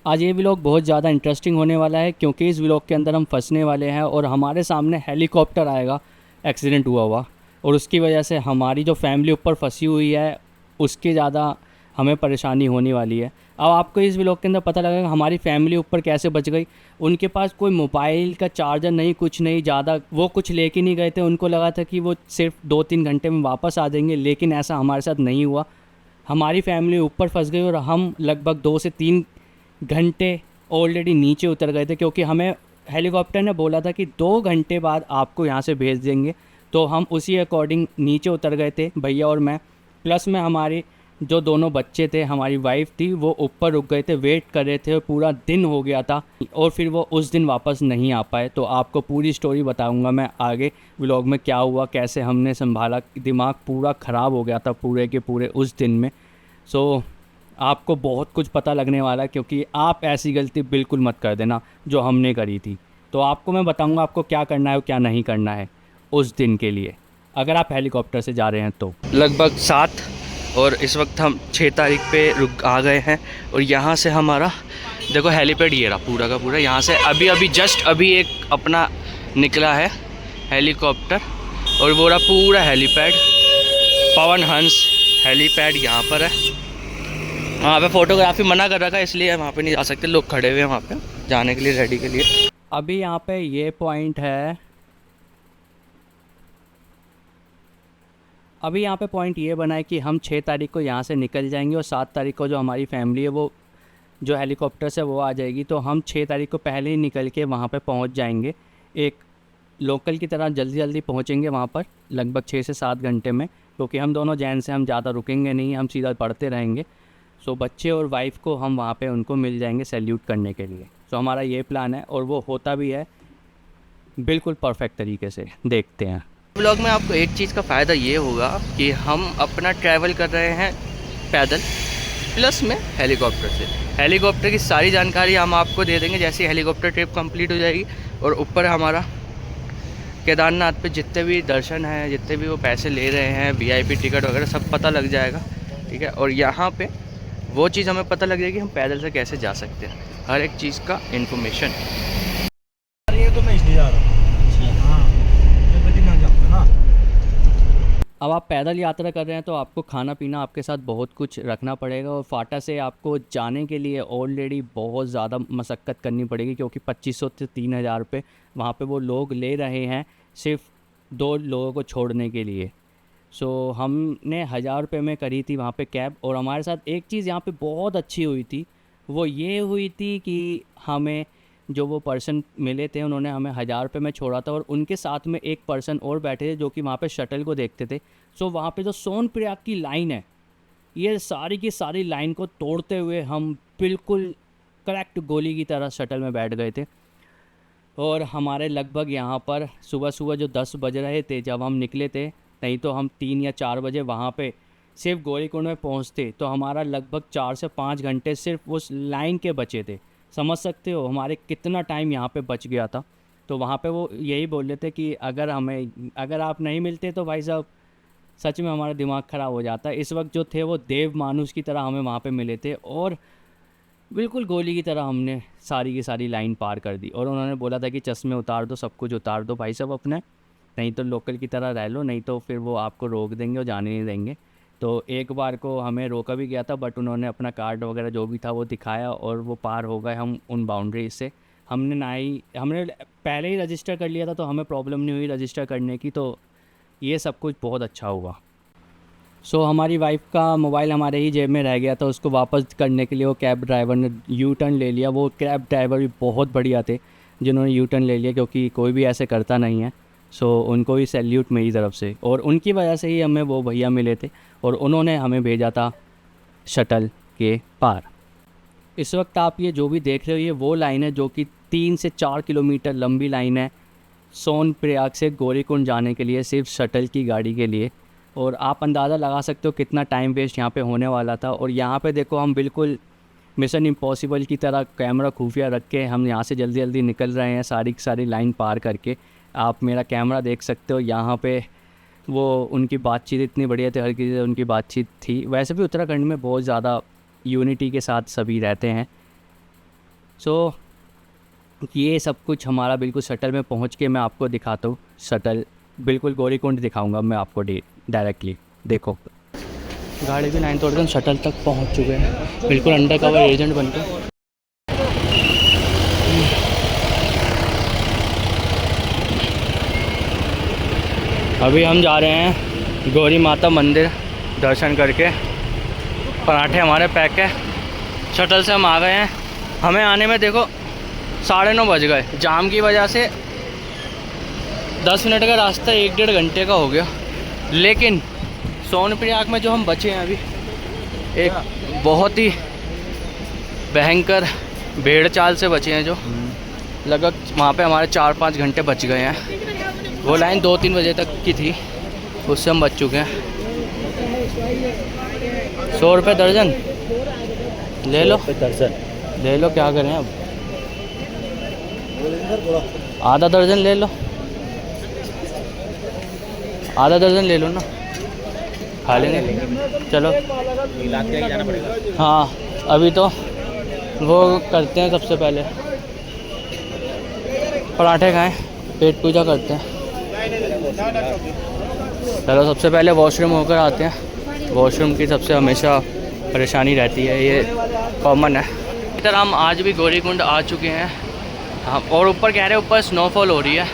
आज ये व्लॉग बहुत ज़्यादा इंटरेस्टिंग होने वाला है क्योंकि इस व्लॉग के अंदर हम फंसने वाले हैं और हमारे सामने हेलीकॉप्टर आएगा एक्सीडेंट हुआ हुआ। और उसकी वजह से हमारी जो फैमिली ऊपर फंसी हुई है उसकी ज़्यादा हमें परेशानी होने वाली है। अब आपको इस व्लॉग के अंदर पता लगेगा हमारी फैमिली ऊपर कैसे बच गई। उनके पास कोई मोबाइल का चार्जर नहीं, कुछ नहीं, ज़्यादा वो कुछ लेके नहीं गए थे। उनको लगा था कि वो सिर्फ 2-3 घंटे में वापस आ जाएंगे, लेकिन ऐसा हमारे साथ नहीं हुआ। हमारी फैमिली ऊपर फंस गई और हम लगभग 2 से 3 घंटे ऑलरेडी नीचे उतर गए थे, क्योंकि हमें हेलीकॉप्टर ने बोला था कि 2 घंटे बाद आपको यहाँ से भेज देंगे। तो हम उसी अकॉर्डिंग नीचे उतर गए थे, भैया और मैं। प्लस में हमारे जो दोनों बच्चे थे, हमारी वाइफ थी, वो ऊपर रुक गए थे, वेट कर रहे थे। पूरा दिन हो गया था और फिर वो उस दिन वापस नहीं आ पाए। तो आपको पूरी स्टोरी बताऊंगा मैं आगे व्लॉग में, क्या हुआ, कैसे हमने संभाला। दिमाग पूरा ख़राब हो गया था पूरे के पूरे उस दिन में। सो आपको बहुत कुछ पता लगने वाला है, क्योंकि आप ऐसी गलती बिल्कुल मत कर देना जो हमने करी थी। तो आपको मैं बताऊंगा आपको क्या करना है और क्या नहीं करना है उस दिन के लिए, अगर आप हेलीकॉप्टर से जा रहे हैं तो। लगभग 7 और इस वक्त हम 6 तारीख पे रुक आ गए हैं। और यहाँ से हमारा देखो हेलीपैड ये रहा पूरा का पूरा। यहाँ से अभी अभी जस्ट अभी एक अपना निकला है हेलीकॉप्टर, और वो रहा पूरा हेलीपैड। पवन हंस हेलीपैड यहाँ पर है। वहाँ पे फ़ोटोग्राफी मना कर रखा है, इसलिए वहाँ पे नहीं जा सकते। लोग खड़े हुए हैं वहाँ पे जाने के लिए, रेडी के लिए। अभी यहाँ पे ये पॉइंट है, अभी यहाँ पे पॉइंट ये बना है कि हम 6 तारीख को यहाँ से निकल जाएंगे और 7 तारीख को जो हमारी फैमिली है वो जो हेलीकॉप्टर से वो आ जाएगी। तो हम 6 तारीख को पहले ही निकल के वहाँ पे पहुँच जाएंगे। एक लोकल की तरह जल्दी जल्दी पहुँचेंगे वहाँ पर, लगभग 6 से 7 घंटे में, क्योंकि हम दोनों जैन से हम ज़्यादा रुकेंगे नहीं, हम सीधा पढ़ते रहेंगे। सो बच्चे और वाइफ को हम वहाँ पे उनको मिल जाएंगे सैल्यूट करने के लिए। सो हमारा ये प्लान है और वो होता भी है बिल्कुल परफेक्ट तरीके से। देखते हैं ब्लॉग में। आपको एक चीज़ का फ़ायदा ये होगा कि हम अपना ट्रैवल कर रहे हैं पैदल, प्लस में हेलीकॉप्टर से। हेलीकॉप्टर की सारी जानकारी हम आपको दे देंगे जैसे हेलीकॉप्टर ट्रिप कंप्लीट हो जाएगी। और ऊपर हमारा केदारनाथ पे जितने भी दर्शन हैं, जितने भी वो पैसे ले रहे हैं, वीआईपी टिकट वगैरह सब पता लग जाएगा, ठीक है। और यहाँ पे वो चीज़ हमें पता लग जाएगी हम पैदल से कैसे जा सकते हैं, हर एक चीज़ का इन्फॉर्मेशन। ये तो मैं इसलिए जा रहा हूँ। हाँ, मैं बद्रीनाथ जाऊँगा ना। अब आप पैदल यात्रा कर रहे हैं तो आपको खाना पीना आपके साथ बहुत कुछ रखना पड़ेगा। और फाटा से आपको जाने के लिए ऑलरेडी बहुत ज़्यादा मशक्क़त करनी पड़ेगी, क्योंकि 2500 से 3000 रुपये वहाँ पे वो लोग ले रहे हैं सिर्फ 2 लोगों को छोड़ने के लिए। सो हमने 1000 रुपये में करी थी वहाँ पे कैब। और हमारे साथ एक चीज़ यहाँ पे बहुत अच्छी हुई थी, वो ये हुई थी कि हमें जो वो पर्सन मिले थे उन्होंने हमें 1000 रुपये में छोड़ा था, और उनके साथ में एक पर्सन और बैठे थे जो कि वहाँ पे शटल को देखते थे। सो वहाँ पे जो सोनप्रयाग की लाइन है, ये सारी की सारी लाइन को तोड़ते हुए हम बिल्कुल करेक्ट गोली की तरह शटल में बैठ गए थे। और हमारे लगभग यहाँ पर सुबह सुबह जो 10 बज रहे थे जब हम निकले थे, नहीं तो हम 3 या 4 बजे वहाँ पे सिर्फ गौरीकुंड में पहुँचते, तो हमारा लगभग 4 से 5 घंटे सिर्फ उस लाइन के बचे थे। समझ सकते हो हमारे कितना टाइम यहाँ पे बच गया था। तो वहाँ पे वो यही बोल रहे थे कि अगर आप नहीं मिलते तो भाई साहब सच में हमारा दिमाग ख़राब हो जाता है। इस वक्त जो थे वो देव मानुष की तरह हमें वहाँ पे मिले थे, और बिल्कुल गोली की तरह हमने सारी की सारी लाइन पार कर दी। और उन्होंने बोला था कि चश्मे उतार दो, सब कुछ उतार दो भाई साहब अपने, नहीं तो लोकल की तरह रह लो, नहीं तो फिर वो आपको रोक देंगे और जाने नहीं देंगे। तो एक बार को हमें रोका भी गया था, बट उन्होंने अपना कार्ड वगैरह जो भी था वो दिखाया और वो पार हो गए हम उन बाउंड्री से। हमने पहले ही रजिस्टर कर लिया था, तो हमें प्रॉब्लम नहीं हुई रजिस्टर करने की। तो ये सब कुछ बहुत अच्छा हुआ। हमारी वाइफ का मोबाइल हमारे ही जेब में रह गया था, उसको वापस करने के लिए वो कैब ड्राइवर ने यू टर्न ले लिया। वो कैब ड्राइवर भी बहुत बढ़िया थे जिन्होंने यू टर्न ले लिया, क्योंकि कोई भी ऐसे करता नहीं है। उनको भी सैल्यूट मेरी तरफ से, और उनकी वजह से ही हमें वो भैया मिले थे और उन्होंने हमें भेजा था शटल के पार। इस वक्त आप ये जो भी देख रहे हो ये वो लाइन है जो कि 3 से 4 किलोमीटर लंबी लाइन है सोनप्रयाग से गौरीकुंड जाने के लिए, सिर्फ शटल की गाड़ी के लिए। और आप अंदाज़ा लगा सकते हो कितना टाइम वेस्ट यहाँ पे होने वाला था। और यहाँ पे देखो हम बिल्कुल मिशन इम्पॉसिबल की तरह कैमरा खुफिया रख के हम यहाँ से जल्दी जल्दी निकल रहे हैं सारी की सारी लाइन पार करके। आप मेरा कैमरा देख सकते हो यहाँ पे। वो उनकी बातचीत इतनी बढ़िया थी, हर किसी से उनकी बातचीत थी। वैसे भी उत्तराखंड में बहुत ज़्यादा यूनिटी के साथ सभी रहते हैं। सो ये सब कुछ हमारा बिल्कुल शटल में पहुंच के मैं आपको दिखाता हूँ। शटल बिल्कुल गौरीकुंड दिखाऊंगा मैं आपको डायरेक्टली। देखो गाड़ी भी 9,000 शटल तक पहुंच चुके हैं, बिल्कुल अंडर कवर एजेंट बन के। अभी हम जा रहे हैं गौरी माता मंदिर दर्शन करके। पराठे हमारे पैक है, शटल से हम आ गए हैं। हमें आने में देखो 9:30 बज गए, जाम की वजह से 10 मिनट का रास्ता 1-1.5 घंटे का हो गया। लेकिन सोनप्रयाग में जो हम बचे हैं अभी, एक बहुत ही भयंकर भेड़ चाल से बचे हैं, जो लगभग वहाँ पे हमारे 4-5 घंटे बच गए हैं। वो लाइन 2-3 बजे तक की थी, उससे हम बच चुके हैं। 100 रुपये दर्जन ले लो, दर्जन ले लो, क्या करें अब। आधा दर्जन ले लो, आधा दर्जन ले लो ना, खा लेंगे। चलो मिला के जाना पड़ेगा। हाँ, अभी तो वो करते हैं, सबसे पहले पराठे खाएं, पेट पूजा करते हैं। चलो सबसे पहले वॉशरूम होकर आते हैं। वॉशरूम की सबसे हमेशा परेशानी रहती है, ये कॉमन है। इधर हम आज भी गौरीकुंड आ चुके हैं। हम और ऊपर कह रहे हैं ऊपर स्नोफॉल हो रही है,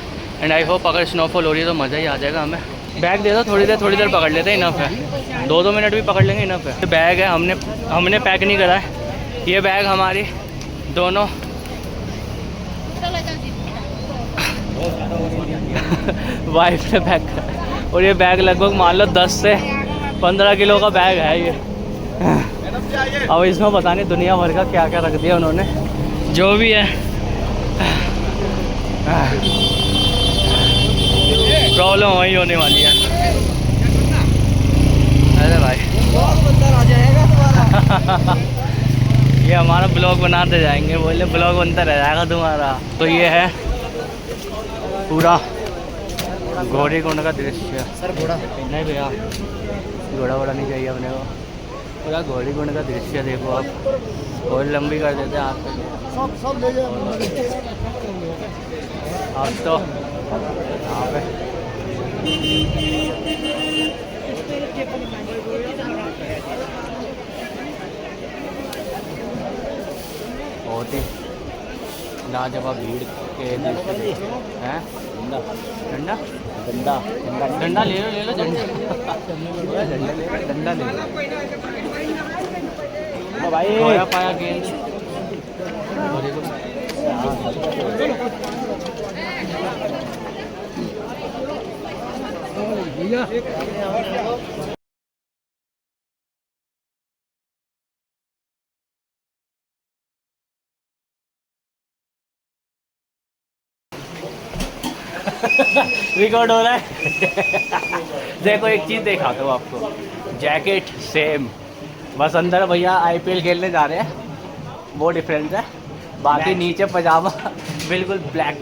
एंड आई होप अगर स्नोफॉल हो रही है तो मज़ा ही आ जाएगा हमें। बैग दे दो, थोड़ी देर पकड़ लेते हैं, इनफ है। 2-2 मिनट भी पकड़ लेंगे, इनफ है। बैग है, हमने पैक नहीं करा है। ये बैग हमारी दोनों वाइफ ने पैक करा, और ये बैग लगभग मान लो 10 से 15 किलो का बैग है ये। अब इसमें पता नहीं दुनिया भर का क्या क्या रख दिया उन्होंने, जो भी है। प्रॉब्लम वही होने वाली है। अरे भाई आ जाएगा तुम्हारा। ये हमारा ब्लॉग बनाते जाएंगे, बोले ब्लॉग बनता रह जाएगा तुम्हारा। तो ये है पूरा गौरीकुंड का दृश्य। सर घोड़ा नहीं भैया, घोड़ा वोड़ा नहीं चाहिए अपने को। पूरा गौरीकुंड का दृश्य देखो आप, और लंबी कर देते हैं आप। सब ले जाओ अब तो यहाँ पे बहुत ही लाजवाब भीड़ के दृश्य हैं। डंडा डंडा डंडा ले लो डंडा ले लो भाई। खोया पाया गेंद। रिकॉर्ड हो रहा है। देखो एक चीज़ दिखाता हूँ आपको, जैकेट सेम, बस अंदर भैया आईपीएल खेलने जा रहे हैं, वो डिफरेंस है। बाकी नीचे पजामा बिल्कुल ब्लैक।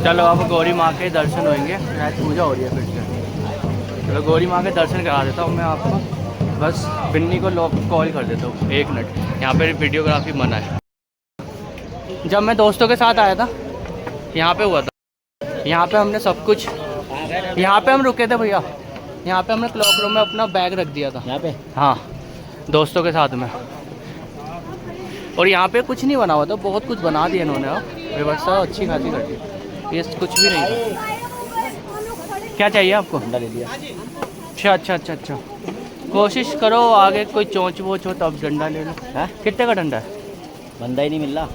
चलो अब गौरी माँ के दर्शन होंगे, शायद पूजा हो रही है फिर से। चलो गौरी माँ के दर्शन करा देता हूँ मैं आपको। बस बिन्नी को कॉल कर देता हूँ, 1 मिनट। यहाँ पे वीडियोग्राफी मना है। जब मैं दोस्तों के साथ आया था यहाँ पे हुआ था, यहाँ पे हमने सब कुछ, यहाँ पे हम रुके थे भैया, यहाँ पे हमने क्लॉक रूम में अपना बैग रख दिया था यहाँ पे। हाँ, दोस्तों के साथ में। और यहाँ पे कुछ नहीं बना हुआ था, बहुत कुछ बना दिया इन्होंने। व्यवस्था अच्छी खासी कर दी, ये कुछ भी नहीं था। क्या चाहिए आपको? डंडा ले लिया। अच्छा। कोशिश करो आगे कोई चोंच वोच हो तब डंडा ले लो। हाँ? कितने का डंडा है? बंदा ही नहीं मिल रहा।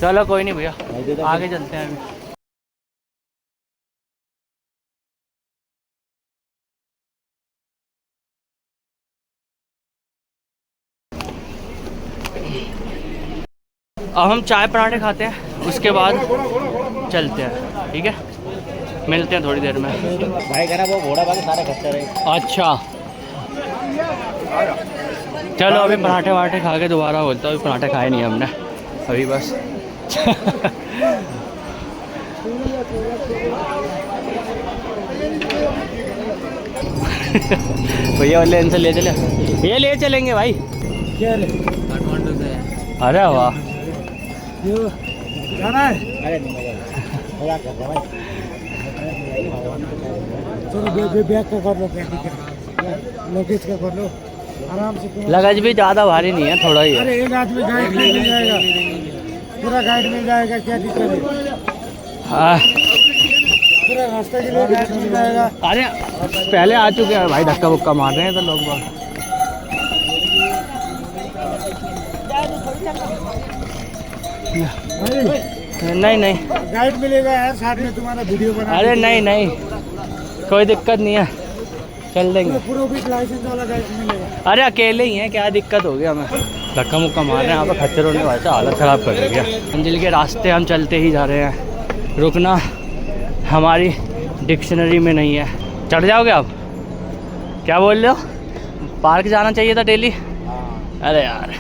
चलो कोई नहीं भैया, नहीं दे दो। आगे चलते हैं अभी। अब हम चाय पराठे खाते हैं, उसके बाद चलते हैं, ठीक है? मिलते हैं थोड़ी देर में। भाई कह रहा वो घोड़ा बाकी सारे खच्चर रहे। अच्छा चलो अभी पराठे वाठे खा के दोबारा बोलता हूँ। अभी पराठे खाए नहीं हमने अभी, बस भैया वाले इनसे ले चले, ये ले चलेंगे भाई। क्या रे काठमांडू से? अरे वाह, क्यों जाना है? अरे नहीं मजा कर रहा भाई। चलो बैग का कर लो, लगेज का कर लो आराम से। लगेज भी ज़्यादा भारी नहीं है, थोड़ा ही है। अरे एक आदमी गाइड मिल जाएगा, पूरा गाइड मिल जाएगा, क्या दिक्कत है? हाँ, पूरा रास्ते के लिए गाइड मिल जाएगा। अरे पहले आ चुके हैं भाई, धक्का बुक्का मार रहे हैं तो लोग बाग। नहीं नहीं गाइड मिलेगा यार, साथ में तुम्हारा वीडियो बना। अरे नहीं नहीं, कोई दिक्कत नहीं है, चल देंगे। पूरा भी लाइसेंस वाला गाइड मिलेगा। अरे अकेले ही हैं, क्या दिक्कत हो गया हमें। धक्का मुक्का मार रहे हैं यहाँ पर, खच्चरों ने वैसे हालत ख़राब कर दी है। मंजिल के रास्ते हम चलते ही जा रहे हैं, रुकना हमारी डिक्शनरी में नहीं है। चढ़ जाओगे आप? क्या बोल रहे हो? पार्क जाना चाहिए था डेली। अरे यार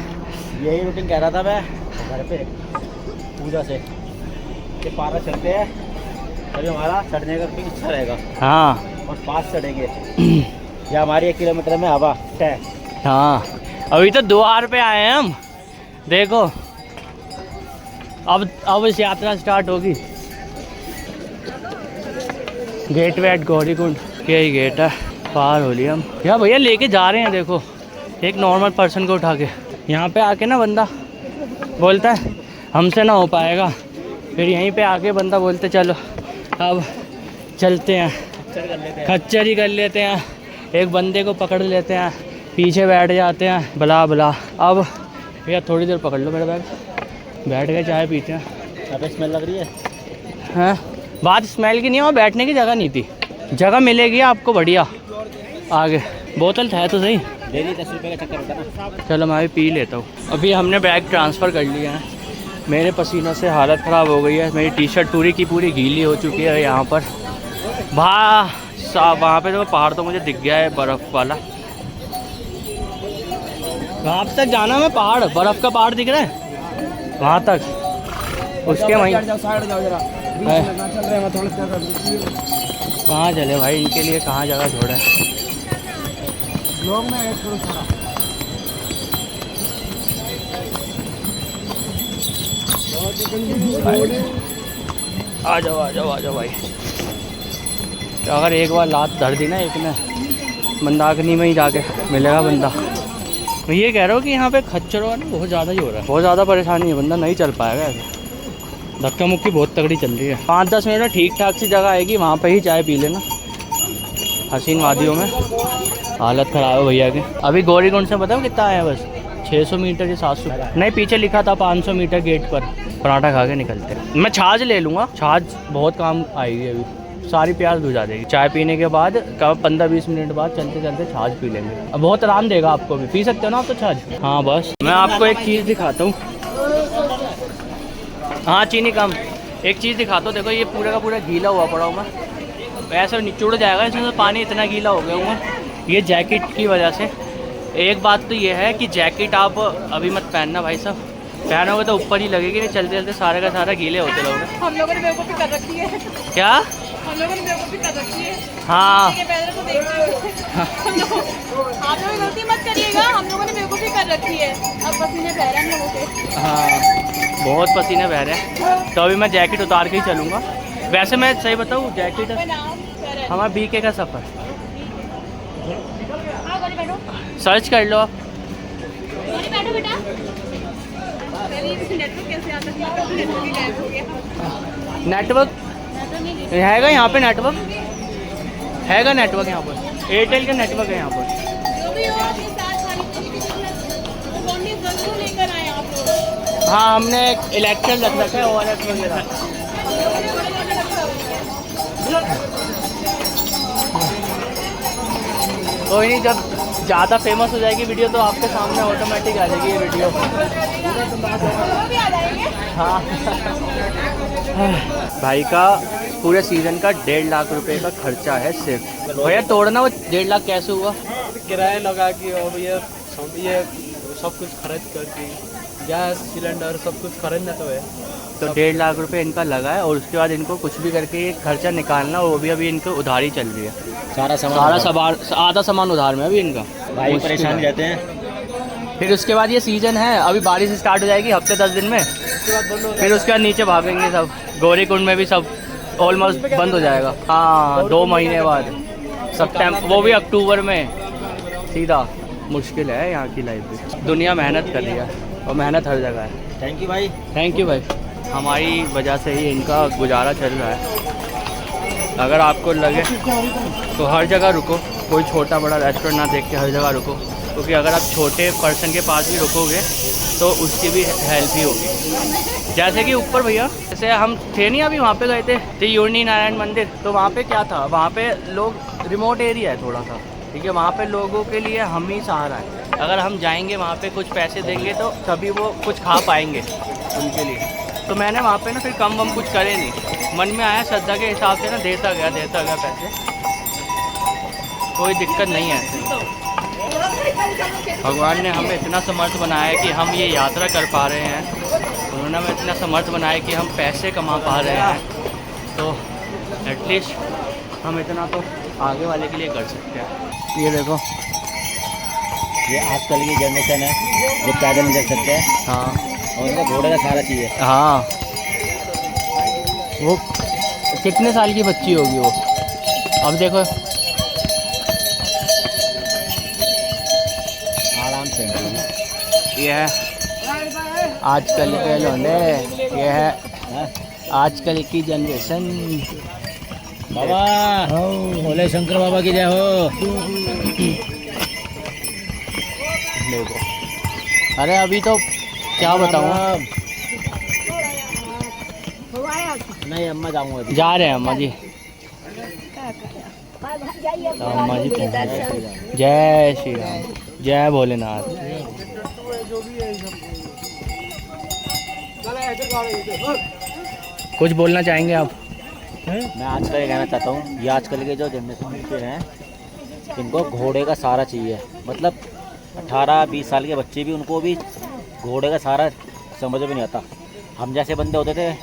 यही रूटीन कह रहा था मैं घर पे पूजा से, ये पार्क चलते हैं अभी हमारा चढ़ने का भी अच्छा रहेगा। हाँ और पास चढ़ेंगे या हमारी 1 किलोमीटर में हवा तय। हाँ, अभी तो द्वार पे आए हैं हम, देखो अब इस यात्रा स्टार्ट होगी। गेट वे एट गौरीकुंड, यही गेट है, पार हो लिया हम। यार भैया लेके जा रहे हैं, देखो एक नॉर्मल पर्सन को उठा के। यहाँ पे आके ना बंदा बोलता है हमसे ना हो पाएगा, फिर यहीं पे आके बंदा बोलते चलो अब चलते हैं, खच्चर ही कर लेते हैं, एक बंदे को पकड़ लेते हैं, पीछे बैठ जाते हैं, बला बला। अब भैया थोड़ी देर पकड़ लो मेरा बैग, बैठ के चाय पीते हैं। यहाँ पे स्मेल लग रही है। हाँ, बात स्मेल की नहीं है, वहाँ बैठने की जगह नहीं थी। जगह मिलेगी आपको बढ़िया आगे, बोतल है तो सही। डेली 10 रुपये का चक्कर होता है ना। चलो मैं भी पी लेता हूँ। अभी हमने बैग ट्रांसफ़र कर लिया है, मेरे पसीनों से हालत ख़राब हो गई है, मेरी टी शर्ट पूरी की पूरी गीली हो चुकी है। यहाँ पर वहाँ पे तो पहाड़ तो मुझे दिख गया है बर्फ़ वाला। वहाँ तक जाना है, पहाड़ बर्फ़ का पहाड़ दिख रहा है वहाँ तक, उसके वहीं कहाँ चले भाई, इनके लिए कहाँ जगह छोड़े। लोग में एक करो सारा। आ जाओ आ जाओ आ जाओ भाई। अगर एक बार लात धर दी ना एक ने, मंदाकिनी में ही जाके मिलेगा बंदा। मैं ये कह रहा हूँ कि यहाँ पे खच्चरों का ना बहुत ज़्यादा ही हो रहा है, बहुत ज़्यादा परेशानी है, बंदा नहीं चल पाएगा ऐसे। धक्का मुक्की बहुत तगड़ी चल रही है। 5-10 मिनट में ठीक ठाक सी जगह आएगी, वहाँ पे ही चाय पी लेना हसीन वादियों में। हालत ख़राब है भैया की। अभी गौरीकुंड से बताओ कितना आया, बस 600 मीटर या 700 नहीं, पीछे लिखा था 500 मीटर गेट पर। पराठा खा के निकलते हैं। मैं छाछ ले लूँगा, छाछ बहुत काम आएगी, अभी सारी प्यास बुझा देगी। चाय पीने के बाद कब 15-20 मिनट बाद चलते चलते छाछ पी लेंगे, अब बहुत आराम देगा आपको भी। पी सकते हो ना आप तो छाछ। हाँ बस मैं आपको एक चीज़ दिखाता हूँ। हाँ चीनी कम। एक चीज़ दिखाता हूँ, देखो ये पूरा का पूरा गीला हुआ पड़ा हूँ मैं, ऐसा निचुड़ जाएगा इसमें से पानी, इतना गीला हो गया हूँ ये जैकेट की वजह से। एक बात तो ये है कि जैकेट आप अभी मत पहनना भाई साहब, पहनोगे तो ऊपर ही लगेगी, नहीं चलते चलते सारे का सारा गीले होते रहोगे। हम लोगों ने बेवकूफ़ी कर रखी है। क्या? हम लोगों ने बेवकूफ़ी कर रखी है। हाँ ये पैदल को देखते हो। आप लोग गलती मत करिएगा, हम लोगों ने बेवकूफ़ी कर रखी है। अब पसीने बह रहे हैं हम लोगों के। हाँ बहुत पसीने बह रहे हैं, तो अभी मैं जैकेट उतार के ही चलूँगा। वैसे मैं सही बताऊँ, जैकेट हमारा बीके का सफ़र, सर्च कर लो आप। बैठो बेटा। नेटवर्क कैसे आता है? नेटवर्क ही गायब हो गया। नेटवर्क हैगा यहाँ पे, नेटवर्क हैगा, नेटवर्क यहाँ पर एयरटेल का नेटवर्क है यहाँ पर। जो भी हो आपके साथ खाने पीने की वो बॉन्डी जरूर लेकर आए आप लोग। हाँ हमने इलेक्ट्रल रख रखा है, ORS वगैरह। कोई नहीं, जब ज़्यादा फेमस हो जाएगी वीडियो तो आपके सामने ऑटोमेटिक आ जाएगी ये वीडियो। हाँ भाई का पूरे सीज़न का 1.5 लाख रुपए का खर्चा है सिर्फ। भैया तोड़ना वो 1.5 लाख कैसे हुआ? किराया लगा के और ये सब कुछ खर्च करके गैस सिलेंडर सब कुछ खरीदना तो है। तो 1.5 लाख रुपए इनका लगा है और उसके बाद इनको कुछ भी करके ये खर्चा निकालना, वो भी अभी इनको उधारी चल रही है। सारा सामान आधा सामान उधार में अभी इनका। भाई मुश्किल परेशान है। रहते हैं। फिर उसके बाद ये सीज़न है, अभी बारिश स्टार्ट हो जाएगी हफ्ते 10 दिन में, फिर उसके बाद नीचे भागेंगे सब। गौरी कुंड में भी सब ऑलमोस्ट बंद हो जाएगा। हाँ 2 महीने बाद सितंबर, वो भी अक्टूबर में सीधा। मुश्किल है यहाँ की लाइफ भी। दुनिया मेहनत कर रही है और मेहनत हर जगह है। थैंक यू भाई। थैंक यू भाई। हमारी वजह से ही इनका गुजारा चल रहा है। अगर आपको लगे तो हर जगह रुको, कोई छोटा बड़ा रेस्टोरेंट ना देख के हर जगह रुको, क्योंकि अगर आप छोटे पर्सन के पास भी रुकोगे तो उसकी भी हेल्प ही होगी। जैसे कि ऊपर भैया, जैसे हम थे नहीं अभी वहाँ पे गए थे त्रियुर्णी नारायण मंदिर, तो वहाँ पे क्या था, वहाँ पे लोग रिमोट एरिया है थोड़ा सा, ठीक है, वहाँ पे लोगों के लिए हम ही सहारा है। अगर हम जाएंगे वहाँ पे कुछ पैसे देंगे तो तभी वो कुछ खा पाएंगे उनके लिए। तो मैंने वहाँ पे ना फिर कम वम कुछ करे नहीं, मन में आया श्रद्धा के हिसाब से ना देता गया पैसे, कोई दिक्कत नहीं है ऐसे। भगवान ने हमें इतना समर्थ बनाया है कि हम ये यात्रा कर पा रहे हैं, उन्होंने हमें इतना समर्थ बनाया है कि हम पैसे कमा पा रहे हैं, तो एटलीस्ट हम इतना तो आगे वाले के लिए कर सकते हैं। ये देखो, ये आजकल की जनरेशन है, ये पैदल नहीं चल सकते हैं। हाँ और उनको घोड़े का सारा चाहिए। हाँ, वो कितने साल की बच्ची होगी वो, अब देखो आराम से। ये है आजकल के लौंडे, ये है आजकल की जनरेशन। बाबा भोले शंकर बाबा की जय हो। देखो, अरे अभी तो क्या बताऊँ, नहीं अम्मा जाऊँगा अभी। जा रहे हैं अम्मा जी। तो अम्मा जी पहुँच गए। जय श्री राम, जय भोलेनाथ। कुछ बोलना चाहेंगे आप? मैं आजकल ये कहना चाहता हूँ, ये आजकल के जो जनरेशन के हैं, इनको घोड़े का सहारा चाहिए। मतलब 18-20 साल के बच्चे भी, उनको भी घोड़े का सहारा समझ में नहीं आता। हम जैसे बंदे होते थे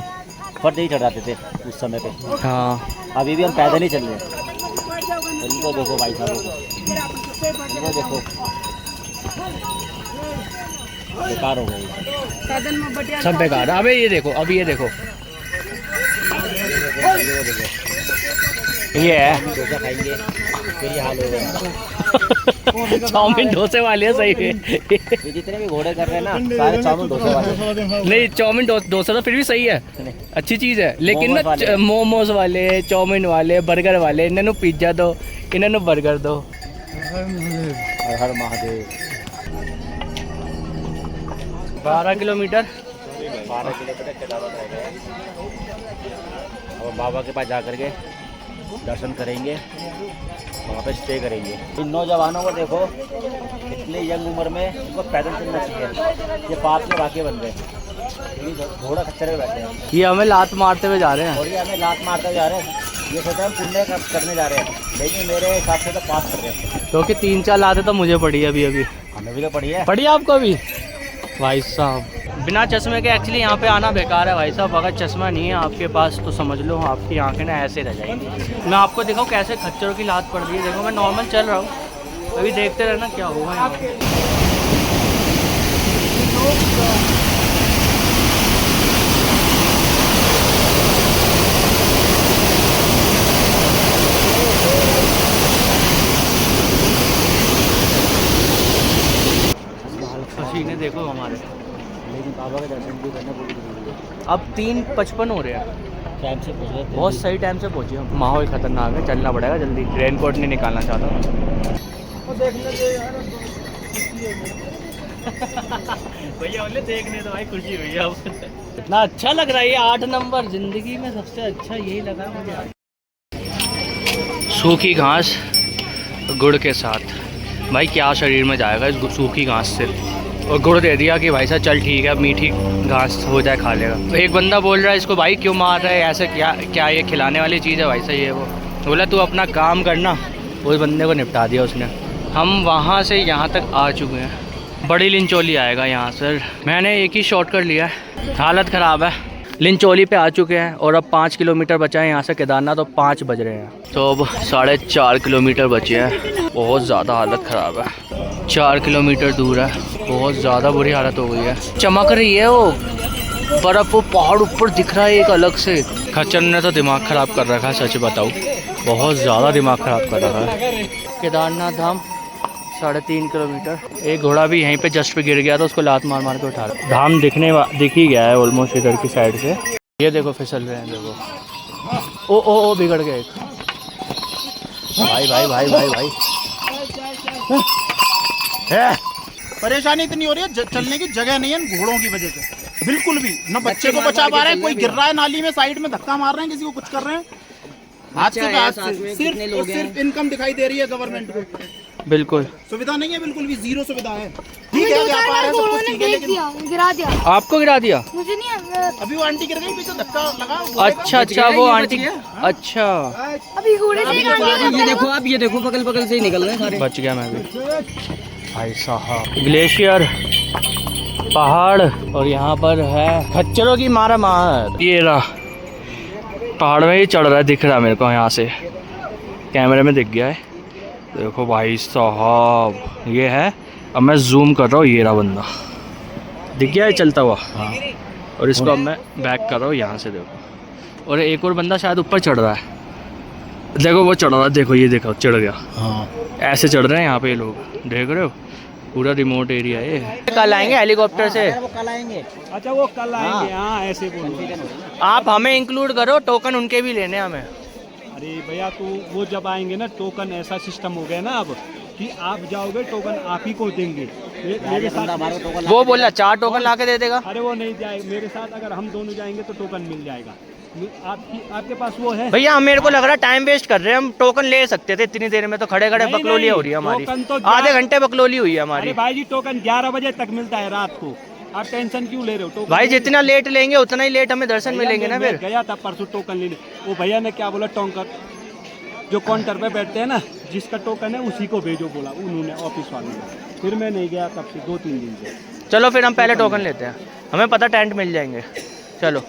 फर्द ही चढ़ जाते थे उस समय पे। हाँ, अभी भी हम पैदल ही चल रहे हैं। इनको देखो भाई साहब, इनको देखो, बेकार हो गई, सब बेकार। अबे ये देखो, अभी ये देखो, ये है डोसा खाएंगे फिर ये हाल हो गया। चाउमीन डोसे वाले हैं सही में। ये जितने भी घोड़े कर रहे हैं ना, सारे चाउमीन डोसे वाले। नहीं, चाउमीन डोसा तो फिर भी सही है, अच्छी चीज़ है, लेकिन मोमोज वाले। ना मोमोज वाले, चाउमीन वाले, बर्गर वाले, इन्होंने पिज्ज़ा दो, इन्होंने बर्गर दो। हर हर महादेव। 12 किलोमीटर 12 किलोमीटर चला रह गए। और बाबा के पास जा करके दर्शन करेंगे, वहाँ पे स्टे करेंगे। इन नौजवानों को देखो, इतने यंग उम्र में इनको पैदल चलना चाहिए। ये पार्क में वाकई बन गए, ये घोड़ा खच्चर में बैठे हैं ये हमें लात मारते हुए जा रहे हैं। और ये हमें लात मारते जा रहे हैं। ये सोचा हम पुण्य करने जा रहे हैं, लेकिन मेरे हिसाब से तो पास कर रहे हैं। क्योंकि 3-4 लाते तो मुझे पड़ी है अभी। हमें भी तो पड़ी है। पड़ी आपको अभी? भाई साहब, बिना चश्मे के एक्चुअली यहाँ पे आना बेकार है भाई साहब। अगर चश्मा नहीं है आपके पास तो समझ लो आपकी आंखें ना ऐसे रह जाएंगी। मैं आपको दिखाऊँ कैसे खच्चरों की लात पड़ रही है। देखो, मैं नॉर्मल चल रहा हूँ, अभी देखते रहना क्या होगा यहाँ पे। पसीने देखो हमारे, लेकिन बाबा के दर्शन भी करना बहुत जरूरी है। अब 3:55 हो रहे हैं, टाइम से पहुँच गए। बहुत सही टाइम से पहुँचे हम। माहौल खतरनाक है, चलना पड़ेगा जल्दी। रेनकोट नहीं निकालना चाहता भैया, बोले देखने तो भाई खुशी हुई अब। इतना अच्छा लग रहा है ये 8 नंबर, जिंदगी में सबसे अच्छा यही लगा मुझे। सूखी घास गुड़ के साथ, भाई क्या शरीर में जाएगा इस सूखी घास से। और गुड़ दे दिया कि भाई साहब चल ठीक है, मीठी घास हो जाए खा लेगा। तो एक बंदा बोल रहा है इसको, भाई क्यों मार रहा है ऐसे, क्या ये खिलाने वाली चीज़ है भाई साहब ये वो। बोला तू अपना काम करना, उस बंदे को निपटा दिया उसने। हम वहाँ से यहाँ तक आ चुके हैं। बड़ी लिंचोली आएगा यहाँ सर। मैंने एक ही शॉर्टकट लिया है, हालत ख़राब है। लिंचोली पे आ चुके हैं और अब 5 किलोमीटर बचा है यहाँ से केदारनाथ, और 5 बज रहे हैं। तो अब 4.5 किलोमीटर बचे हैं। बहुत ज़्यादा हालत ख़राब है, 4 किलोमीटर दूर है, बहुत ज़्यादा बुरी हालत हो गई है। चमक रही है वो बर्फ़, वो पहाड़ ऊपर दिख रहा है एक अलग से। खच्चर ने तो दिमाग ख़राब कर रखा है, सच बताऊँ बहुत ज़्यादा दिमाग ख़राब कर रखा है। केदारनाथ धाम 3.5 किलोमीटर। एक घोड़ा भी यहीं पे जस्ट पे गिर गया था, उसको लात मार मार के उठा रहा। धाम दिख ही गया है ऑलमोस्ट इधर की साइड से। ये देखो फिसल रहे हैं, देखो ओ बिगड़ गया एक। भाई भाई भाई भाई भाई परेशानी इतनी हो रही है, चलने की जगह नहीं है घोड़ों की वजह से, बिल्कुल भी ना बच्चे को बचा पा रहे हैं, कोई गिर रहा है नाली में, साइड में धक्का मार रहे हैं, किसी को कुछ कर रहे हैं। सिर्फ और सिर्फ इनकम दिखाई दे रही है गवर्नमेंट को, बिल्कुल सुविधा नहीं है, बिल्कुल भी जीरो सुविधा है। ठीक है, व्यापार है, सब कुछ ठीक है, लेकिन गिरा दिया। आपको गिरा दिया? मुझे नहीं, अभी वो आंटी गिर गई, पीछे धक्का लगा। अच्छा वो आंटी, अच्छा अभी घोड़े से ये देखो आप, ये देखो बगल बगल से ही निकल रहे हैं सारे। बच गया मैं भी। भाई साहब, ग्लेशियर, पहाड़, और यहाँ पर है खच्चरों की मारा मार। ये रहा पहाड़ में ही चढ़ रहा है, दिख रहा है मेरे को यहाँ से, कैमरे में दिख गया है। देखो भाई साहब, ये है। अब मैं जूम कर रहा हूँ, ये रहा बंदा, दिख गया है चलता हुआ। हाँ। और इसको अब मैं बैक कर रहा हूँ यहाँ से, देखो। और एक और बंदा शायद ऊपर चढ़ रहा है, देखो वो चढ़ रहा है, देखो ये देखो चढ़ गया। हाँ। ऐसे चढ़ रहे हैं यहाँ पे ये लोग, देख रहे हो, पूरा रिमोट एरिया है। कल आएंगे हेलीकॉप्टर से? वो कल आएंगे। अच्छा वो कल आएंगे, हाँ ऐसे बोलो। आप हमें इंक्लूड करो, टोकन उनके भी लेने हमें। अरे भैया तो वो जब आएंगे ना, टोकन ऐसा सिस्टम हो गया ना अब कि आप जाओगे टोकन आप ही को देंगे। मेरे साथ वो बोला 4 टोकन ला के दे देगा। अरे वो नहीं जाएगा मेरे साथ, अगर हम दोनों जाएंगे तो टोकन मिल जाएगा। आपके पास वो है भैया? हम मेरे को लग रहा है टाइम वेस्ट कर रहे हैं, हम टोकन ले सकते थे इतनी देर में, तो खड़े खड़े बकलोली हो रही है हमारी, आधे घंटे बकलोली हुई है हमारी। भाई जी टोकन 11 बजे तक मिलता है रात को, आप टेंशन क्यों ले रहे हो? भाई जितना लेट लेंगे उतना ही लेट हमें दर्शन मिलेंगे ना। फिर गया था परसों टोकन लेने, वो भैया ने क्या बोला, टोंकर जो काउंटर पे बैठते हैं ना, जिसका टोकन है उसी को भेजो बोला उन्होंने, ऑफिस वालों ने। फिर मैं नहीं गया तब से 2-3 दिन से। चलो फिर हम पहले टोकन लेते हैं, हमें पता टेंट मिल जाएंगे। चलो।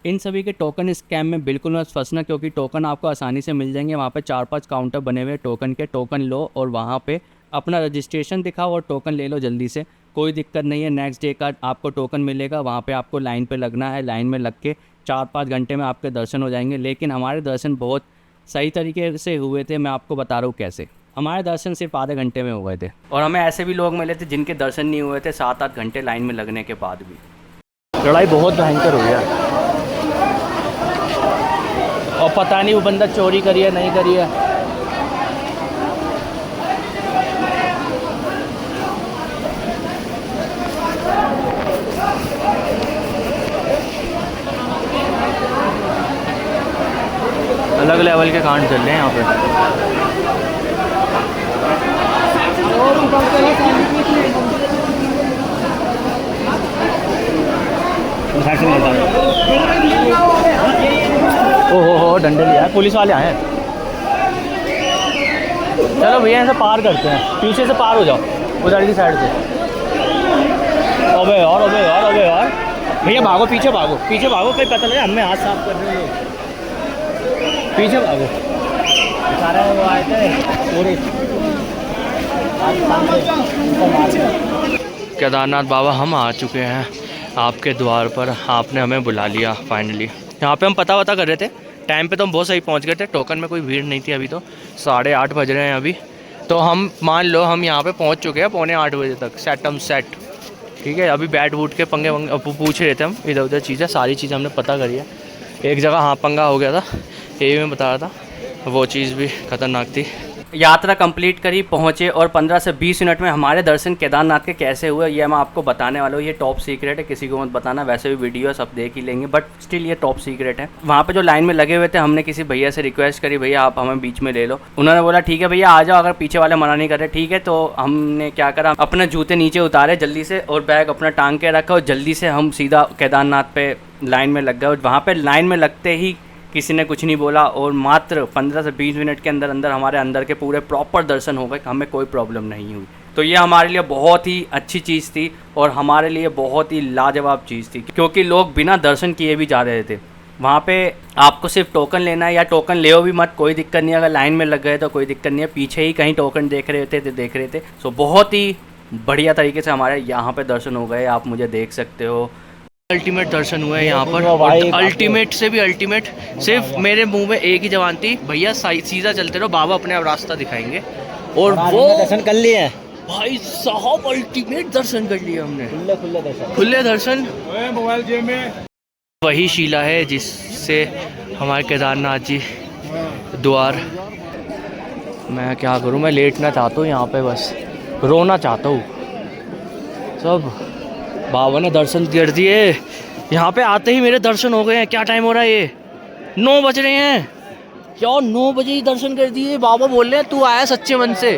इन सभी के टोकन स्कैम में बिल्कुल मत फंसना, क्योंकि टोकन आपको आसानी से मिल जाएंगे। वहाँ पे 4-5 काउंटर बने हुए टोकन के, टोकन लो और वहाँ पे अपना रजिस्ट्रेशन दिखाओ और टोकन ले लो जल्दी से, कोई दिक्कत नहीं है। नेक्स्ट डे का आपको टोकन मिलेगा, वहाँ पे आपको लाइन पे लगना है, लाइन में लग के 4-5 घंटे में आपके दर्शन हो जाएंगे। लेकिन हमारे दर्शन बहुत सही तरीके से हुए थे, मैं आपको बता रहा हूँ कैसे। हमारे दर्शन सिर्फ आधे घंटे में हो गए थे, और हमें ऐसे भी लोग मिले थे जिनके दर्शन नहीं हुए थे 7-8 घंटे लाइन में लगने के बाद भी। लड़ाई बहुत भयंकर हो गया, और पता नहीं वो बंदा चोरी करी है नहीं करी है। अलग लेवल के कांड चल रहे हैं यहाँ पे। ओहो डंडे लिया है, पुलिस वाले आए हैं। चलो भैया ऐसे पार करते हैं, पीछे से पार हो जाओ उधर की साइड से। अबे यार अबे यार अबे यार, भैया भागो, पीछे भागो, पीछे भागो, कोई पता लगे हमें हाथ साफ कर रहे हैं, पीछे भागो। सारे वो आए थे पूरे। केदारनाथ बाबा हम आ चुके हैं आपके द्वार पर, आपने हमें बुला लिया फाइनली। यहाँ पे हम पता कर रहे थे, टाइम पे तो हम बहुत सही पहुँच गए थे, टोकन में कोई भीड़ नहीं थी। अभी तो 8:30 बज रहे हैं अभी, तो हम मान लो हम यहाँ पे पहुँच चुके हैं 7:45 बजे तक, सेट। ठीक है, अभी बैट वूट के पंगे पूछ रहे थे हम, इधर उधर चीज़ें, सारी चीज़ें हमने पता करी है। एक जगह हाँ पंगा हो गया था, ये मैं बता रहा था, वो चीज़ भी खतरनाक थी। यात्रा कंप्लीट करी, पहुँचे, और 15 से 20 मिनट में हमारे दर्शन केदारनाथ के कैसे हुए ये मैं आपको बताने वाला हूँ। ये टॉप सीक्रेट है, किसी को मत बताना, वैसे भी वीडियो सब देख ही लेंगे, बट स्टिल ये टॉप सीक्रेट है। वहाँ पे जो लाइन में लगे हुए थे, हमने किसी भैया से रिक्वेस्ट करी, भैया आप हमें बीच में ले लो। उन्होंने बोला ठीक है भैया आ जाओ, अगर पीछे वाले मना नहीं कर रहे ठीक है। तो हमने क्या करा, अपने जूते नीचे उतारे जल्दी से, और बैग अपना टांग के रखा, और जल्दी से हम सीधा केदारनाथ पे लाइन में लग गए। वहाँ पर लाइन में लगते ही किसी ने कुछ नहीं बोला, और मात्र 15 से 20 मिनट के अंदर अंदर हमारे अंदर के पूरे प्रॉपर दर्शन हो गए, हमें कोई प्रॉब्लम नहीं हुई। तो ये हमारे लिए बहुत ही अच्छी चीज़ थी और हमारे लिए बहुत ही लाजवाब चीज़ थी, क्योंकि लोग बिना दर्शन किए भी जा रहे थे वहाँ पे। आपको सिर्फ टोकन लेना है, या टोकन ले भी मत, कोई दिक्कत नहीं, अगर लाइन में लग गए तो कोई दिक्कत नहीं है, पीछे ही कहीं टोकन देख रहे थे। सो बहुत ही बढ़िया तरीके से हमारे यहाँ पे दर्शन हो गए, आप मुझे देख सकते हो। अल्टीमेट दर्शन हुए यहाँ पर, और अल्टीमेट से भी अल्टीमेट। सिर्फ मेरे मुंह में एक ही जवान थी, भैया सीधा चलते रहो, बाबा अपने आप रास्ता दिखाएंगे। और वो दर्शन कर लिए हैं भाई साहब, अल्टीमेट दर्शन कर लिए हमने, खुले दर्शन। मोबाइल जेब में। वही शीला है जिससे हमारे केदारनाथ जी द्वार। मैं क्या करूं, मैं लेटना चाहता हूँ यहाँ पे, बस रोना चाहता हूँ। सब बाबा ने दर्शन कर दिए, यहाँ पे आते ही मेरे दर्शन हो गए हैं। क्या टाइम हो रहा है, ये 9 बज रहे हैं। क्या 9 बजे ही दर्शन कर दिए? बाबा बोल रहे हैं तू आया सच्चे मन से।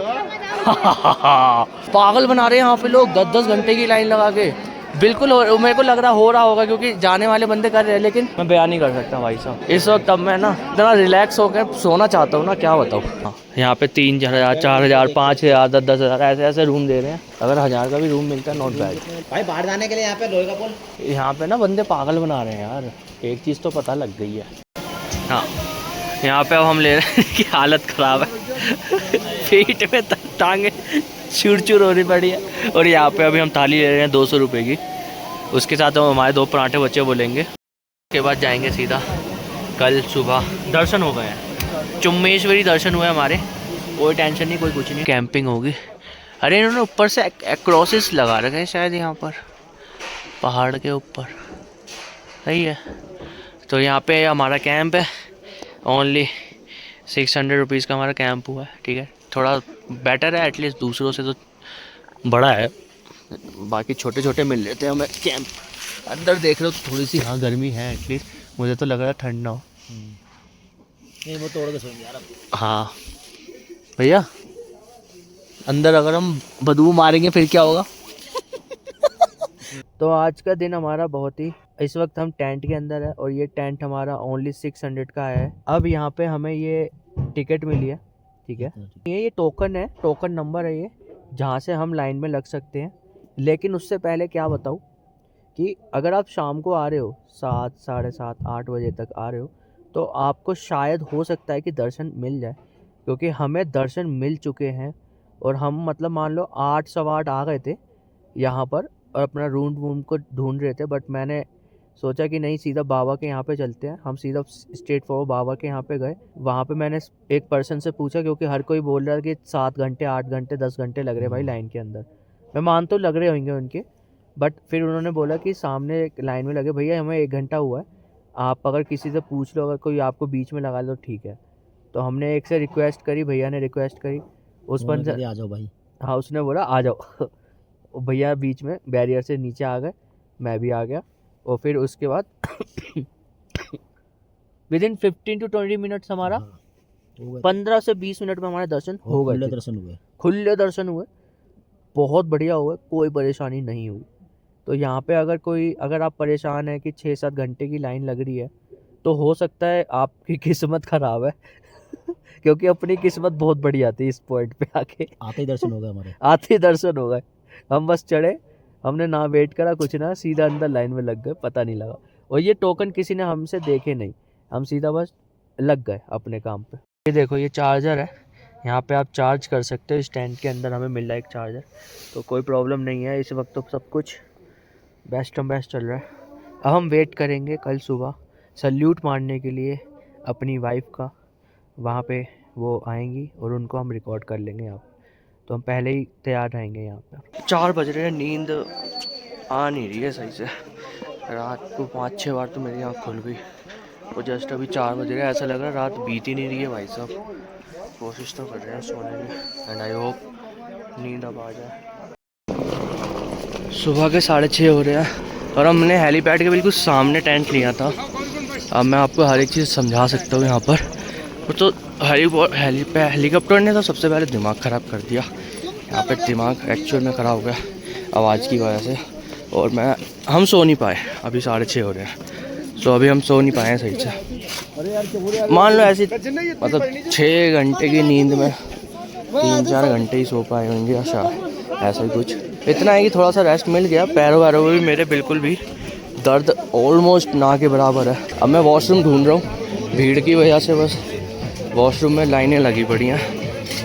पागल बना रहे हैं यहाँ पे लोग, 10-10 घंटे की लाइन लगा के। बिल्कुल मेरे को लग रहा हो रहा होगा, क्योंकि जाने वाले बंदे कर रहे हैं, लेकिन मैं बयान नहीं कर सकता भाई साहब इस वक्त। अब मैं ना इतना रिलैक्स होकर सोना चाहता हूँ ना, क्या बताऊँ। हाँ, यहाँ पे 3000, 4000, 5000, 10,000 ऐसे रूम दे रहे हैं। अगर 1000 का भी रूम मिलता है, नॉट बैड भाई। बाहर जाने के लिए यहाँ पे लोहे का पुल, यहाँ पे ना बंदे पागल बना रहे हैं यार, एक चीज़ तो पता लग गई है। हाँ, यहाँ पे अब हम ले रहे हैं कि हालत ख़राब है, पीठ में टांगे चूर होनी पड़ी है। और यहाँ पे अभी हम थाली ले रहे हैं 200 रुपये की, उसके साथ हम हमारे 2 पराठे बच्चे बोलेंगे। उसके बाद जाएंगे सीधा, कल सुबह दर्शन हो गए हैं, चुम्मेश्वरी दर्शन हुए हमारे, कोई टेंशन नहीं, कोई कुछ नहीं। कैंपिंग होगी। अरे इन्होंने ऊपर से क्रॉसेस लगा रखे हैं शायद यहाँ पर, पहाड़ के ऊपर। सही है। तो यहाँ पे हमारा कैंप है, ओनली 600 रुपीज़ का हमारा कैंप हुआ है। ठीक है, थोड़ा बेटर है, एटलीस्ट दूसरों से तो बड़ा है। बाकी छोटे छोटे मिल लेते हैं हमें कैंप। अंदर देख रहे हो तो थोड़ी सी हाँ गर्मी है, एटलीस्ट मुझे तो लग रहा है ठंड ना हो। नहीं वो तोड़ के सोएंगे यार। हाँ भैया, अंदर अगर हम बदबू मारेंगे फिर क्या होगा? तो आज का दिन हमारा बहुत ही, इस वक्त हम टेंट के अंदर है, और ये टेंट हमारा ओनली 600 का है। अब यहाँ पे हमें ये टिकट मिली है, ठीक है, ये टोकन है, टोकन नंबर है ये, जहाँ से हम लाइन में लग सकते हैं। लेकिन उससे पहले क्या बताऊँ कि अगर आप शाम को आ रहे हो 7, 7:30, 8 बजे तक आ रहे हो, तो आपको शायद हो सकता है कि दर्शन मिल जाए, क्योंकि हमें दर्शन मिल चुके हैं। और हम मतलब मान लो 8, सवा 8 आ गए थे यहाँ पर, और अपना रूम को ढूंढ रहे थे। बट मैंने सोचा कि नहीं, सीधा बाबा के यहाँ पे चलते हैं। हम सीधा स्ट्रेट फॉरवर्ड बाबा के यहाँ पे गए। वहाँ पे मैंने एक पर्सन से पूछा, क्योंकि हर कोई बोल रहा है कि 7 घंटे, 8 घंटे, 10 घंटे लग रहे भाई लाइन के अंदर। मैं मान तो लग रहे होंगे उनके, बट फिर उन्होंने बोला कि सामने एक लाइन में लगे भैया, हमें 1 घंटा हुआ है, आप अगर किसी से पूछ लो, अगर कोई आपको बीच में लगा लो ठीक है। तो हमने एक से रिक्वेस्ट करी, भैया ने रिक्वेस्ट करी, उस पर आ जाओ भाई। हाँ, उसने बोला आ जाओ। भैया बीच में बैरियर से नीचे आ गए, मैं भी आ गया। और फिर उसके बाद विदिन 15 to 20 मिनट्स हमारा 15 से 20 मिनट में हमारे दर्शन हो गए। खुले दर्शन हुए, बहुत बढ़िया हुए, कोई परेशानी नहीं हुई। तो यहाँ पे अगर आप परेशान हैं कि 6-7 घंटे की लाइन लग रही है, तो हो सकता है आपकी किस्मत ख़राब है क्योंकि अपनी किस्मत बहुत बढ़िया थी। इस पॉइंट पे आके आते ही दर्शन हो गए हमारे, आते ही दर्शन हो गए। हम बस चढ़े, हमने ना वेट करा कुछ ना, सीधा अंदर लाइन में लग गए, पता नहीं लगा। और ये टोकन किसी ने हमसे देखे नहीं, हम सीधा बस लग गए अपने काम पे। ये देखो, ये चार्जर है, यहाँ पे आप चार्ज कर सकते हो। स्टैंड के अंदर हमें मिल रहा है एक चार्जर, तो कोई प्रॉब्लम नहीं है। इस वक्त तो सब कुछ बेस्ट चल रहा है। अब हम वेट करेंगे कल सुबह सल्यूट मारने के लिए अपनी वाइफ का। वहाँ पे वो आएंगी और उनको हम रिकॉर्ड कर लेंगे यहाँ पे। तो हम पहले ही तैयार रहेंगे यहाँ पे। 4 बज रहे हैं, नींद आ नहीं रही है सही से। रात को 5-6 बार तो मेरी आँख खुल गई, और जस्ट अभी 4 बज रहे हैं। ऐसा लग रहा है रात बीत ही नहीं रही है भाई साहब। कोशिश तो कर रहे हैं सोने की, एंड आई होप नींद अब आ जाए। सुबह के 6:30 हो रहे हैं, और हमने हेलीपैड के बिल्कुल सामने टेंट लिया था। अब मैं आपको हर एक चीज़ समझा सकता हूँ यहाँ पर। तो हेलीकॉप्टर ने तो सबसे पहले दिमाग ख़राब कर दिया। यहाँ पे दिमाग एक्चुअल में ख़राब हो गया आवाज़ की वजह से, और हम सो नहीं पाए। अभी 6:30 हो रहे हैं, तो अभी हम सो नहीं पाए सही से। मान लो ऐसी मतलब 6 घंटे की नींद में 3-4 घंटे ही सो पाए होंगे या ऐसा ही कुछ। इतना है कि थोड़ा सा रेस्ट मिल गया, पैरों वैरों में भी मेरे बिल्कुल भी दर्द ऑलमोस्ट ना के बराबर है। अब मैं वॉशरूम ढूंढ रहा हूँ, भीड़ की वजह से बस वॉशरूम में लाइनें लगी पड़ी हैं।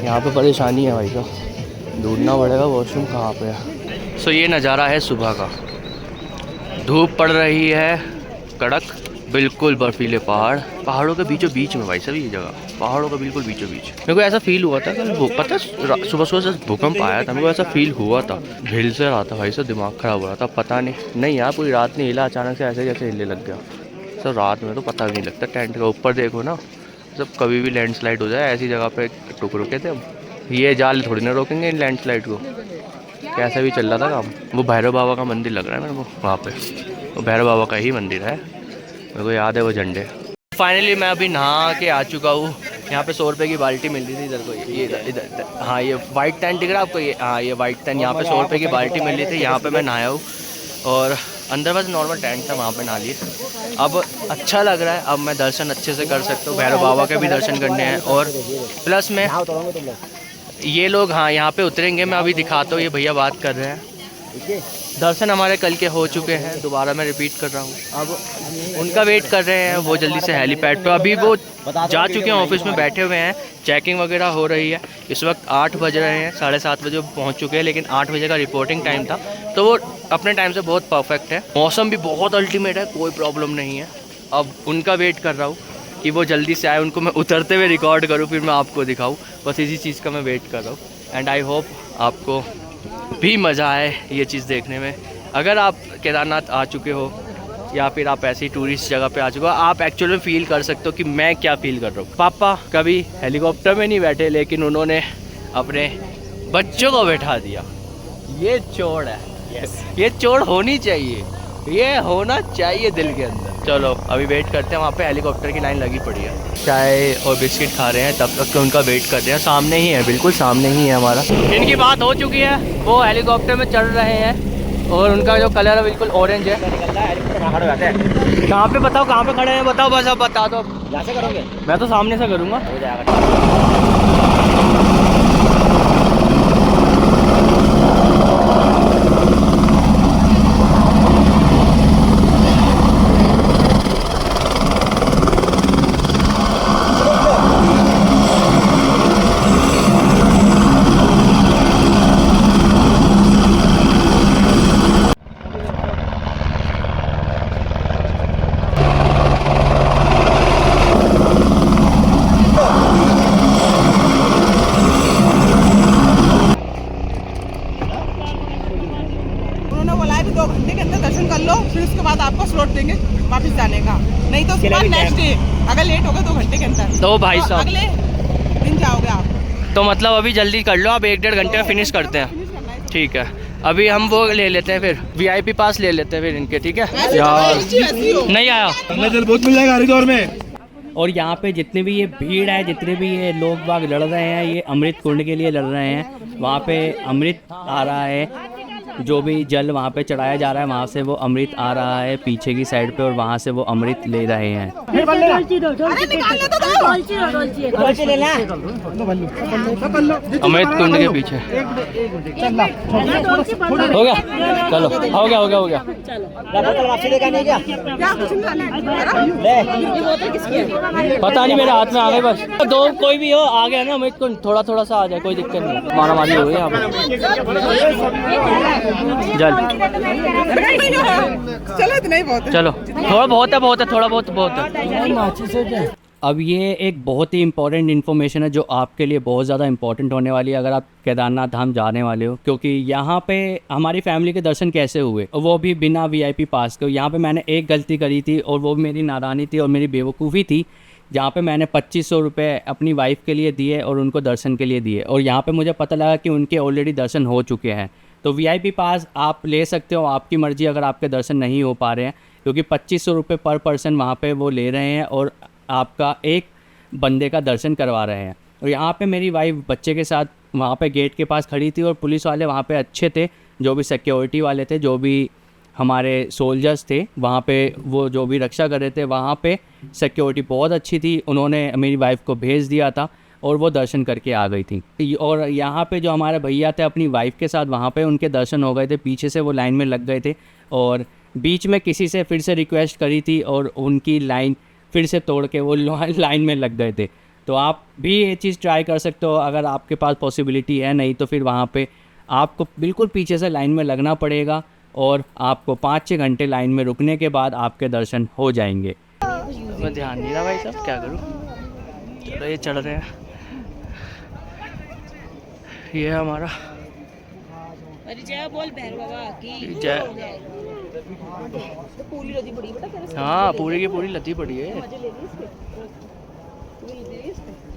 यहाँ पे परेशानी है भाई साहब, ढूंढना पड़ेगा वॉशरूम कहाँ पे है। सो ये नज़ारा है सुबह का, धूप पड़ रही है कड़क, बिल्कुल बर्फीले पहाड़, पहाड़ों के बीचों बीच में भाई साहब ये जगह, पहाड़ों का बिल्कुल बीचों बीच। मेरे को ऐसा फील हुआ था कल, पता सुबह सुबह से भूकंप आया था, मेरे को ऐसा फील हुआ था, हिल से रहा था भाई साहब, दिमाग ख़राब हो रहा था। पता नहीं यार पूरी रात नहीं हिला, अचानक से ऐसे जैसे हिले लग गया सर। रात में तो पता भी नहीं लगता, टेंट का ऊपर देखो ना, सब कभी भी लैंडस्लाइड हो जाए, ऐसी जगह पे रुके थे हम। ये जाल थोड़ी ना रोकेंगे इन लैंडस्लाइड को, कैसा भी चल रहा था काम। वो भैरव बाबा का मंदिर लग रहा है मेरे को वहाँ पे, वो भैरव बाबा का ही मंदिर है, मेरे को याद है वो झंडे। फाइनली मैं अभी नहा के आ चुका हूँ। यहाँ पे 100 रुपये की बाल्टी मिल रही थी इधर को, ये इधर हाँ ये वाइट टैन दिख रहा है आपको, ये हाँ ये वाइट टैन, यहाँ पे 100 रुपये की बाल्टी मिल रही थी, यहाँ पे मैं नहाया हूँ। और अंदर बस नॉर्मल टेंट था, वहाँ पे नहा लिए। अब अच्छा लग रहा है, अब मैं दर्शन अच्छे से कर सकता हूँ, भैरव बाबा के भी दर्शन करने हैं। और प्लस में ये लोग हाँ यहाँ पे उतरेंगे, मैं अभी दिखाता हूँ, ये भैया बात कर रहे हैं। दर्शन हमारे कल के हो चुके हैं, दोबारा मैं रिपीट कर रहा हूँ। अब उनका वेट कर रहे हैं, वो जल्दी से हेलीपैड पे, अभी वो जा चुके हैं, ऑफिस में बैठे हुए हैं, चेकिंग वगैरह हो रही है। इस वक्त 8 बज रहे हैं, 7:30 बजे पहुँच चुके हैं, लेकिन 8 बजे का रिपोर्टिंग टाइम था, तो वो अपने टाइम से बहुत परफेक्ट है। मौसम भी बहुत अल्टीमेट है, कोई प्रॉब्लम नहीं है। अब उनका वेट कर रहा हूँ कि वो जल्दी से आए, उनको मैं उतरते हुए रिकॉर्ड करूँ, फिर मैं आपको दिखाऊँ, बस इसी चीज़ का मैं वेट कर रहा हूँ। एंड आई होप आपको भी मज़ा आए ये चीज़ देखने में। अगर आप केदारनाथ आ चुके हो या फिर आप ऐसी टूरिस्ट जगह पे आ चुके हो, आप एक्चुअल में फ़ील कर सकते हो कि मैं क्या फ़ील कर रहा हूँ। पापा कभी हेलीकॉप्टर में नहीं बैठे, लेकिन उन्होंने अपने बच्चों को बैठा दिया। ये चोड़ है, ये चोड़ होनी चाहिए, ये होना चाहिए दिल के अंदर। चलो अभी वेट करते हैं, वहाँ पे हेलीकॉप्टर की लाइन लगी पड़ी है। चाय और बिस्किट खा रहे हैं, तब तक तो उनका वेट करते हैं। सामने ही है, बिल्कुल सामने ही है हमारा। इनकी बात हो चुकी है, वो हेलीकॉप्टर में चढ़ रहे हैं और उनका जो कलर है बिल्कुल ऑरेंज है। कहाँ पे बताओ, कहाँ पे खड़े हैं बताओ, बस अब बता दो। यहाँ से करोगे? मैं तो सामने से करूँगा। हो जाएगा। वापस जाने का, नहीं तो उसके बाद नेक्स्ट डे अगर लेट होगा 2 घंटे के अंदर तो भाई साहब अगले दिन जाओगे आप। तो मतलब अभी जल्दी कर लो, आप 1-1.5 घंटे में फिनिश करते हैं। ठीक है, अभी हम वो ले लेते हैं, फिर VIP पास ले लेते हैं फिर इनके। ठीक है यार, नहीं आया बहुत मिल जाएगा हरिद्वार में। और यहाँ पे जितने भी ये भीड़ है, जितने भी ये लोग बाग लड़ रहे हैं, ये अमृत कुंड के लिए लड़ रहे हैं। वहाँ पे अमृत आ रहा है, जो भी जल वहाँ पे चढ़ाया जा रहा है, वहाँ से वो अमृत आ रहा है पीछे की साइड पे, और वहाँ से वो अमृत ले रहे हैं। अमृत कुंड के पीछे हो गया, चलो हो गया हो गया हो गया। पता नहीं मेरे हाथ में आ गए, बस 2 कोई भी हो आ गया ना अमृत कुंड, थोड़ा थोड़ा सा आ जाए, कोई दिक्कत नहीं। मारा मारी हो गई यहाँ पे जल। चलो इतना ही बहुत है, चलो थोड़ा बहुत है, बहुत है, थोड़ा बहुत है। अब ये एक बहुत ही इंपॉर्टेंट इन्फॉर्मेशन है जो आपके लिए बहुत ज़्यादा इंपॉर्टेंट होने वाली है अगर आप केदारनाथ धाम जाने वाले हो, क्योंकि यहाँ पे हमारी फैमिली के दर्शन कैसे हुए, वो भी बिना VIP पास के। यहाँ पे मैंने एक गलती करी थी और वो मेरी नादानी थी और मेरी बेवकूफ़ी थी, जहाँ पे मैंने 2500 रुपये अपनी वाइफ के लिए दिए और उनको दर्शन के लिए दिए, और यहाँ पे मुझे पता लगा कि उनके ऑलरेडी दर्शन हो चुके हैं। तो VIP पास आप ले सकते हो, आपकी मर्ज़ी, अगर आपके दर्शन नहीं हो पा रहे हैं, क्योंकि 2500 रुपये पर पर्सन वहाँ पे वो ले रहे हैं और आपका एक बंदे का दर्शन करवा रहे हैं। और यहाँ पे मेरी वाइफ बच्चे के साथ वहाँ पे गेट के पास खड़ी थी और पुलिस वाले वहाँ पे अच्छे थे, जो भी सिक्योरिटी वाले थे, जो भी हमारे सोल्जर्स थे वहाँ पे, वो जो भी रक्षा कर रहे थे, वहाँ पे सिक्योरिटी बहुत अच्छी थी। उन्होंने मेरी वाइफ को भेज दिया था और वो दर्शन करके आ गई थी। और यहाँ पे जो हमारे भैया थे अपनी वाइफ के साथ वहाँ पे उनके दर्शन हो गए थे, पीछे से वो लाइन में लग गए थे और बीच में किसी से फिर से रिक्वेस्ट करी थी और उनकी लाइन फिर से तोड़ के वो लाइन में लग गए थे। तो आप भी ये चीज़ ट्राई कर सकते हो अगर आपके पास पॉसिबिलिटी है, नहीं तो फिर वहाँ पे आपको बिल्कुल पीछे से लाइन में लगना पड़ेगा और आपको 5-6 घंटे लाइन में रुकने के बाद आपके दर्शन हो जाएंगे। मैं ध्यान नहीं रहा भाई साहब, क्या करूँ। चलो ये चढ़ रहे हैं, ये है हमारा जय बोल भैरव बाबा की जय। पूरी लदी पड़ी बेटा, हाँ पूरी की पूरी लदी पड़ी है,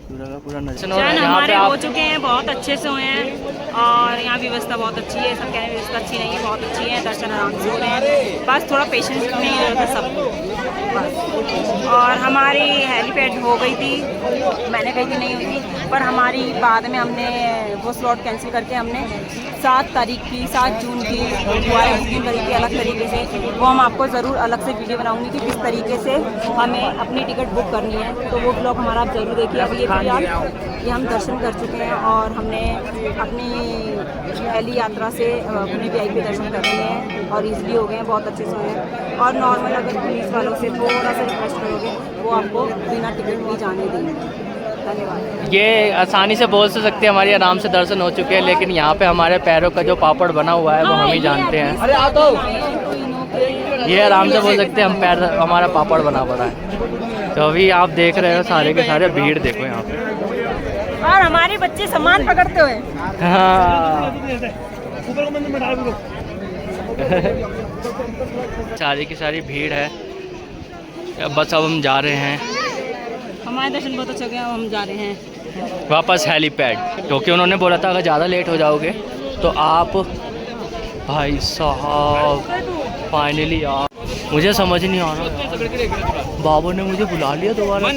पूरा का पूरा नजर। दर्शन हमारे हो चुके हैं, बहुत अच्छे से हुए हैं और यहाँ व्यवस्था बहुत अच्छी है। सब कह रहे हैं व्यवस्था अच्छी नहीं है, बहुत अच्छी है, दर्शन आराम से हो रहे हैं। बस थोड़ा पेशेंस नहीं रहता सबको बस। और हमारी हेलीपैड हो गई थी, मैंने कही थी नहीं हुई थी, पर हमारी बाद में हमने वो स्लॉट कैंसिल करके हमने 7 तारीख की 7 जून की दोबारा बुकिंग करी थी अलग तरीके से। वो हम आपको ज़रूर अलग से वीडियो बनाऊंगी कि किस तरीके से हमें अपनी टिकट बुक करनी है, तो वो ब्लॉग हमारा आप ज़रूर देखिए। अब ये फिलहाल ये हम दर्शन कर चुके हैं और हमने अपनी हेली यात्रा से अपने VIP दर्शन कर लिए हैं और ईजिली हो गए हैं, बहुत अच्छे से हुए हैं। और नॉर्मल अगर पुलिस वालों से थोड़ा सा रिक्वेस्ट करोगे वो आपको बिना टिकट भी जाने देंगे। धन्यवाद। ये आसानी से बोल तो सकते हैं हमारी आराम से दर्शन हो चुके हैं, लेकिन यहाँ पे हमारे पैरों का जो पापड़ बना हुआ है वो हम ही जानते हैं। अरे आ तो ये आराम से बोल सकते हैं हम पैर हमारा पापड़ बना पड़ा है। तो अभी आप देख रहे हो सारे के सारे भीड़ देखो यहाँ पे, और हमारे बच्चे सामान पकड़ते हुए। हाँ सारी की सारी भीड़ है। बस अब हम जा रहे हैं, हमारे दर्शन बहुत अच्छे हो गए, हम जा रहे हैं वापस हेलीपैड, क्योंकि उन्होंने बोला था अगर ज़्यादा लेट हो जाओगे तो आप भाई साहब फाइनली आप, मुझे समझ नहीं आ रहा, बाबू ने मुझे बुला लिया दोबारा।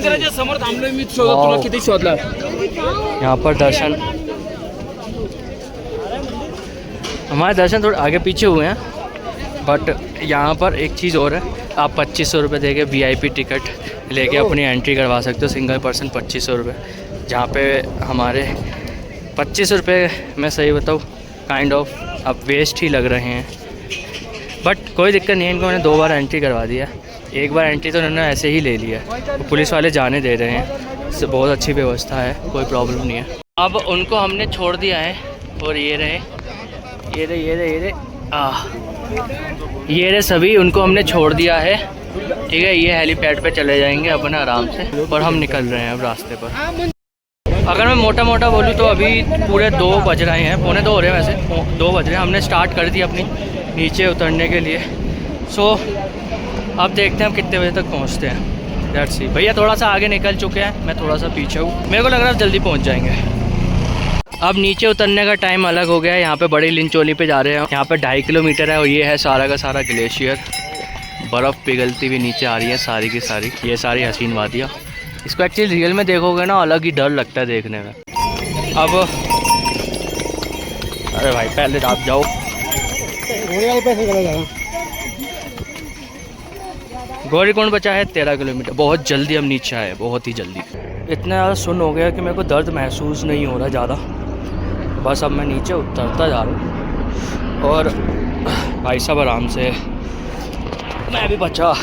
यहाँ पर दर्शन, हमारे दर्शन थोड़े आगे पीछे हुए हैं, बट यहाँ पर एक चीज़ और है, आप 2500 रुपये दे के VIP टिकट लेके अपनी एंट्री करवा सकते हो, सिंगल पर्सन 2500 रुपये, जहाँ पे हमारे 25 रुपये मैं सही बताऊँ काइंड ऑफ अब वेस्ट ही लग रहे हैं। बट कोई दिक्कत नहीं है, इनको मैंने 2 बार एंट्री करवा दिया, 1 बार एंट्री तो उन्होंने ऐसे ही ले लिया, तो पुलिस वाले जाने दे रहे हैं, इससे बहुत अच्छी व्यवस्था है, कोई प्रॉब्लम नहीं है। अब उनको हमने छोड़ दिया है और ये रहे सभी, उनको हमने छोड़ दिया है, ठीक है। ये हेलीपैड पे चले जाएंगे अपने आराम से और हम निकल रहे हैं अब रास्ते पर। अगर मैं मोटा मोटा बोलूँ तो अभी पूरे 2 बज रहे हैं, 1:45 हो रहे हैं, वैसे 2 बज रहे हैं। हमने स्टार्ट कर दी अपनी नीचे उतरने के लिए, सो अब देखते हैं हम कितने बजे तक पहुँचते हैं। Let's see. भैया थोड़ा सा आगे निकल चुके हैं, मैं थोड़ा सा पीछे हूँ, मेरे को लग रहा है जल्दी पहुँच जाएंगे। अब नीचे उतरने का टाइम अलग हो गया है, यहाँ पे बड़ी लिंचोली पे जा रहे हैं, यहाँ पे 2.5 किलोमीटर है और ये है सारा का सारा ग्लेशियर, बर्फ़ पिघलती हुई नीचे आ रही है सारी की सारी, ये सारी हसीन वादियाँ। इसको एक्चुअली रियल में देखोगे ना अलग ही डर लगता है देखने में। अब अरे भाई पहले आप जाओ, गौरीकुंड बचा है 13 किलोमीटर, बहुत जल्दी हम नीचे आए, बहुत ही जल्दी। इतना ज़्यादा सुन हो गया कि मेरे को दर्द महसूस नहीं हो रहा ज़्यादा, बस अब मैं नीचे उतरता जा रहा हूँ और भाई साहब आराम से, मैं भी बचा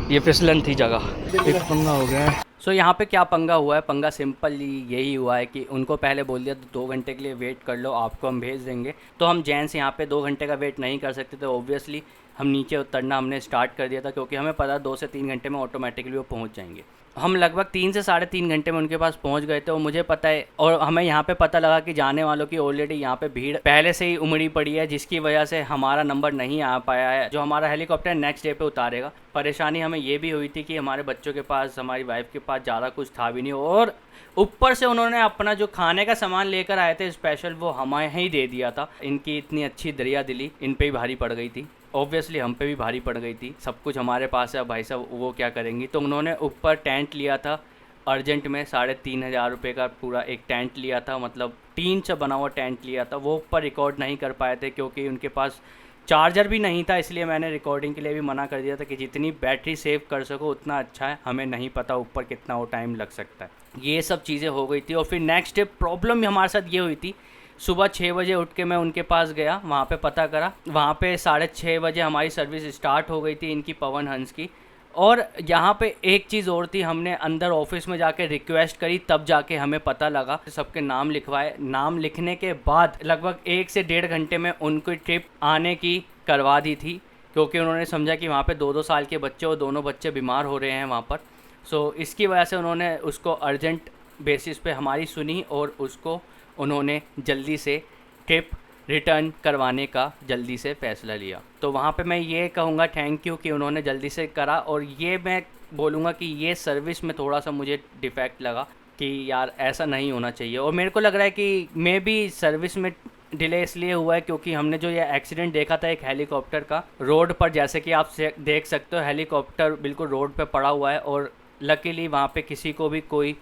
ये फिसलन थी जगह। एक पंगा हो गया है। सो यहाँ पे क्या पंगा हुआ है, पंगा सिंपली यही हुआ है कि उनको पहले बोल दिया 2 घंटे के लिए वेट कर लो, आपको हम भेज देंगे। तो हम जेंट्स यहाँ पे 2 घंटे का वेट नहीं कर सकते, तो ऑब्वियसली हम नीचे उतरना हमने स्टार्ट कर दिया था, क्योंकि हमें पता 2 से 3 घंटे में ऑटोमेटिकली वो पहुँच जाएंगे। हम लगभग 3 से 3.5 घंटे में उनके पास पहुंच गए थे और मुझे पता है, और हमें यहाँ पे पता लगा कि जाने वालों की ऑलरेडी यहाँ पे भीड़ पहले से ही उमड़ी पड़ी है, जिसकी वजह से हमारा नंबर नहीं आ पाया है। जो हमारा हेलीकॉप्टर नेक्स्ट डे पे उतारेगा। परेशानी हमें ये भी हुई थी कि हमारे बच्चों के पास, हमारी वाइफ के पास ज़्यादा कुछ था भी नहीं, और ऊपर से उन्होंने अपना जो खाने का सामान लेकर आए थे स्पेशल, वो हमें ही दे दिया था। इनकी इतनी अच्छी दरिया दिली इन पे ही भारी पड़ गई थी, ऑब्वियसली हम पे भी भारी पड़ गई थी। सब कुछ हमारे पास है, भाई साहब वो क्या करेंगी। तो उन्होंने ऊपर टेंट लिया था अर्जेंट में, 3,500 रुपये का पूरा एक टेंट लिया था, मतलब टीन से बना हुआ टेंट लिया था। वो ऊपर रिकॉर्ड नहीं कर पाए थे क्योंकि उनके पास चार्जर भी नहीं था, इसलिए मैंने रिकॉर्डिंग के लिए भी मना कर दिया था कि जितनी बैटरी सेव कर सको उतना अच्छा है, हमें नहीं पता ऊपर कितना वो टाइम लग सकता है। ये सब चीज़ें हो गई थी। और फिर नेक्स्ट डे प्रॉब्लम हमारे साथ ये हुई थी, सुबह 6 बजे उठ के मैं उनके पास गया, वहाँ पे पता करा, वहाँ पे 6:30 बजे हमारी सर्विस स्टार्ट हो गई थी इनकी, पवन हंस की। और यहाँ पे एक चीज़ और थी, हमने अंदर ऑफिस में जाके रिक्वेस्ट करी, तब जाके हमें पता लगा। सबके नाम लिखवाए, नाम लिखने के बाद लगभग 1 से 1.5 घंटे में उनकी ट्रिप आने की करवा दी थी, क्योंकि उन्होंने समझा कि वहाँ पे 2-2 साल के बच्चे और दोनों बच्चे बीमार हो रहे हैं वहाँ पर। सो इसकी वजह से उन्होंने उसको अर्जेंट बेसिस पे हमारी सुनी और उसको उन्होंने जल्दी से ट्रिप रिटर्न करवाने का जल्दी से फ़ैसला लिया। तो वहाँ पे मैं ये कहूँगा थैंक यू कि उन्होंने जल्दी से करा। और ये मैं बोलूँगा कि ये सर्विस में थोड़ा सा मुझे डिफेक्ट लगा कि यार ऐसा नहीं होना चाहिए। और मेरे को लग रहा है कि मे बी सर्विस में डिले इसलिए हुआ है क्योंकि हमने जो ये एक्सीडेंट देखा था एक हेलीकॉप्टर का रोड पर, जैसे कि आप देख सकते हो हेलीकॉप्टर बिल्कुल रोड पे पड़ा हुआ है। और लकीली वहाँ पे किसी को भी कोई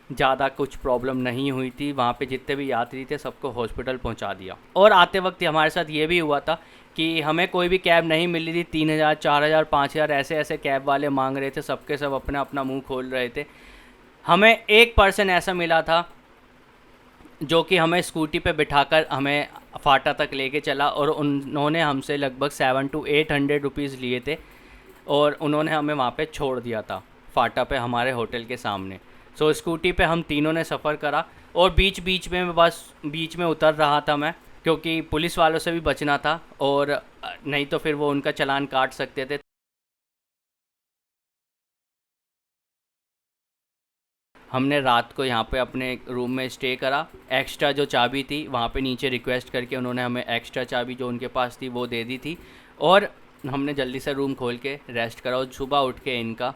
ज़्यादा कुछ प्रॉब्लम नहीं हुई थी, वहाँ पे जितने भी यात्री थे सबको हॉस्पिटल पहुँचा दिया। और आते वक्त हमारे साथ ये भी हुआ था कि हमें कोई भी कैब नहीं मिल रही थी, 3000, 4000, 5000 ऐसे कैब वाले मांग रहे थे, सबके सब अपना अपना मुंह खोल रहे थे। हमें एक पर्सन ऐसा मिला था जो कि हमें स्कूटी पे बिठाकर हमें फाटा तक लेके चला, और उन्होंने हमसे लगभग 700 to 800 रुपीज़ लिए थे और उन्होंने हमें वहाँ पे छोड़ दिया था फाटा पे हमारे होटल के सामने। सो स्कूटी पे हम तीनों ने सफ़र करा और बीच में उतर रहा था मैं, क्योंकि पुलिस वालों से भी बचना था और नहीं तो फिर वो उनका चालान काट सकते थे। हमने रात को यहाँ पे अपने रूम में स्टे करा। एक्स्ट्रा जो चाबी थी वहाँ पे नीचे रिक्वेस्ट करके उन्होंने हमें एक्स्ट्रा चाबी जो उनके पास थी वो दे दी थी, और हमने जल्दी से रूम खोल के रेस्ट करा और सुबह उठ के इनका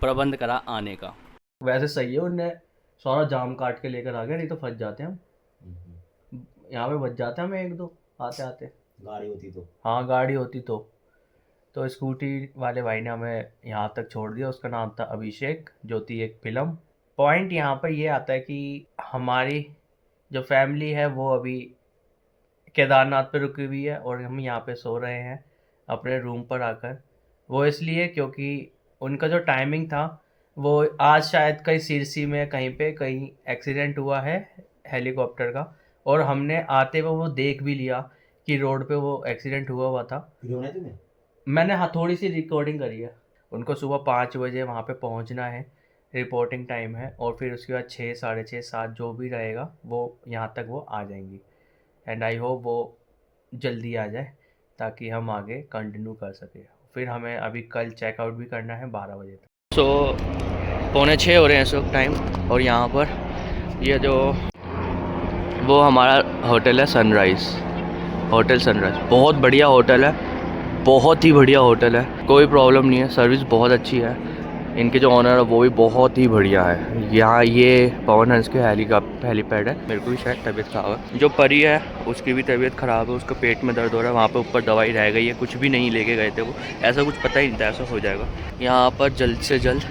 प्रबंध करा आने का। वैसे सही है, उनने सारा जाम काट के लेकर आ गया, नहीं तो फंस जाते हम यहाँ पे, बच जाते हम 1-2 आते आते। गाड़ी होती तो, हाँ गाड़ी होती तो स्कूटी वाले भाई ने हमें यहाँ तक छोड़ दिया। उसका नाम था अभिषेक, जो थी एक फिल्म। पॉइंट यहाँ पर ये आता है कि हमारी जो फैमिली है वो अभी केदारनाथ पे रुकी हुई है और हम यहाँ पे सो रहे हैं अपने रूम पर आकर। वो इसलिए क्योंकि उनका जो टाइमिंग था वो आज शायद कहीं सिरसी में कहीं एक्सीडेंट हुआ है हेलीकॉप्टर का, और हमने आते हुए वो देख भी लिया कि रोड पे वो एक्सीडेंट हुआ था। मैंने हाँ थोड़ी सी रिकॉर्डिंग करी है। उनको सुबह 5 बजे वहाँ पे पहुँचना है, रिपोर्टिंग टाइम है, और फिर उसके बाद 6, 6:30, 7 जो भी रहेगा वो यहाँ तक वो आ जाएंगी। एंड आई होप वो जल्दी आ जाए ताकि हम आगे कंटिन्यू कर सकें। फिर हमें अभी कल चेकआउट भी करना है 12 बजे तक। सो 5:45 हो रहे हैं इस वक्त टाइम, और यहाँ पर ये जो वो हमारा होटल है सनराइज़, होटल सनराइज़। बहुत बढ़िया होटल है, बहुत ही बढ़िया होटल है, कोई प्रॉब्लम नहीं है, सर्विस बहुत अच्छी है। इनके जो ऑनर है वो भी बहुत ही बढ़िया है। यहाँ ये पवन हंस के हेलीपैड है। मेरे को भी शायद तबीयत ख़राब है, जो परी है उसकी भी तबीयत ख़राब है, उसका पेट में दर्द हो रहा है। वहाँ पे ऊपर दवाई रह गई है, कुछ भी नहीं लेके गए थे वो, ऐसा कुछ पता ही नहीं था ऐसा हो जाएगा। यहाँ पर जल्द से जल्द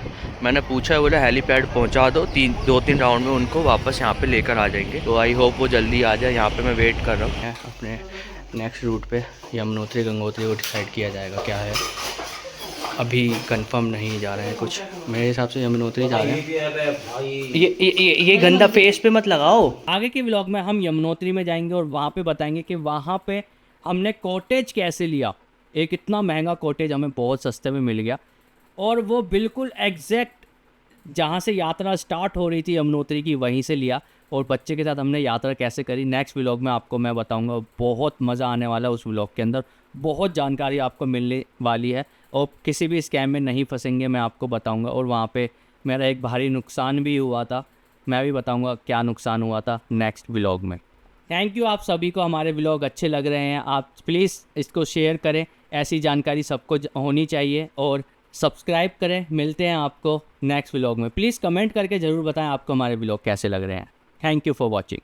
मैंने पूछा है, बोला हेलीपैड पहुँचा दो, 2-3 राउंड में उनको वापस यहाँ पर लेकर आ जाएंगे। तो आई होप वो जल्दी आ जाए। यहाँ पर मैं वेट कर रहा हूँ। अपने नेक्स्ट रूट पे यमुनोत्री गंगोत्री को डिसाइड किया जाएगा क्या है, अभी कंफर्म नहीं जा रहे हैं कुछ। मेरे हिसाब से यमुनोत्री जा रहे हैं। ये गंदा फेस पे मत लगाओ। आगे के व्लॉग में हम यमुनोत्री में जाएंगे और वहाँ पे बताएंगे कि वहाँ पे हमने कॉटेज कैसे लिया। एक इतना महंगा कॉटेज हमें बहुत सस्ते में मिल गया, और वो बिल्कुल एग्जैक्ट जहाँ से यात्रा स्टार्ट हो रही थी यमुनोत्री की वहीं से लिया। और बच्चे के साथ हमने यात्रा कैसे करी नेक्स्ट व्लॉग में आपको मैं बताऊंगा। बहुत मज़ा आने वाला है उस व्लॉग के अंदर, बहुत जानकारी आपको मिलने वाली है और किसी भी स्कैम में नहीं फंसेंगे मैं आपको बताऊंगा। और वहाँ पे मेरा एक भारी नुकसान भी हुआ था, मैं भी बताऊंगा क्या नुकसान हुआ था नेक्स्ट व्लॉग में। थैंक यू आप सभी को, हमारे व्लॉग अच्छे लग रहे हैं, आप प्लीज़ इसको शेयर करें, ऐसी जानकारी सबको होनी चाहिए, और सब्सक्राइब करें। मिलते हैं आपको नेक्स्ट व्लॉग में। प्लीज़ कमेंट करके ज़रूर बताएं आपको हमारे व्लॉग कैसे लग रहे हैं। Thank you for watching.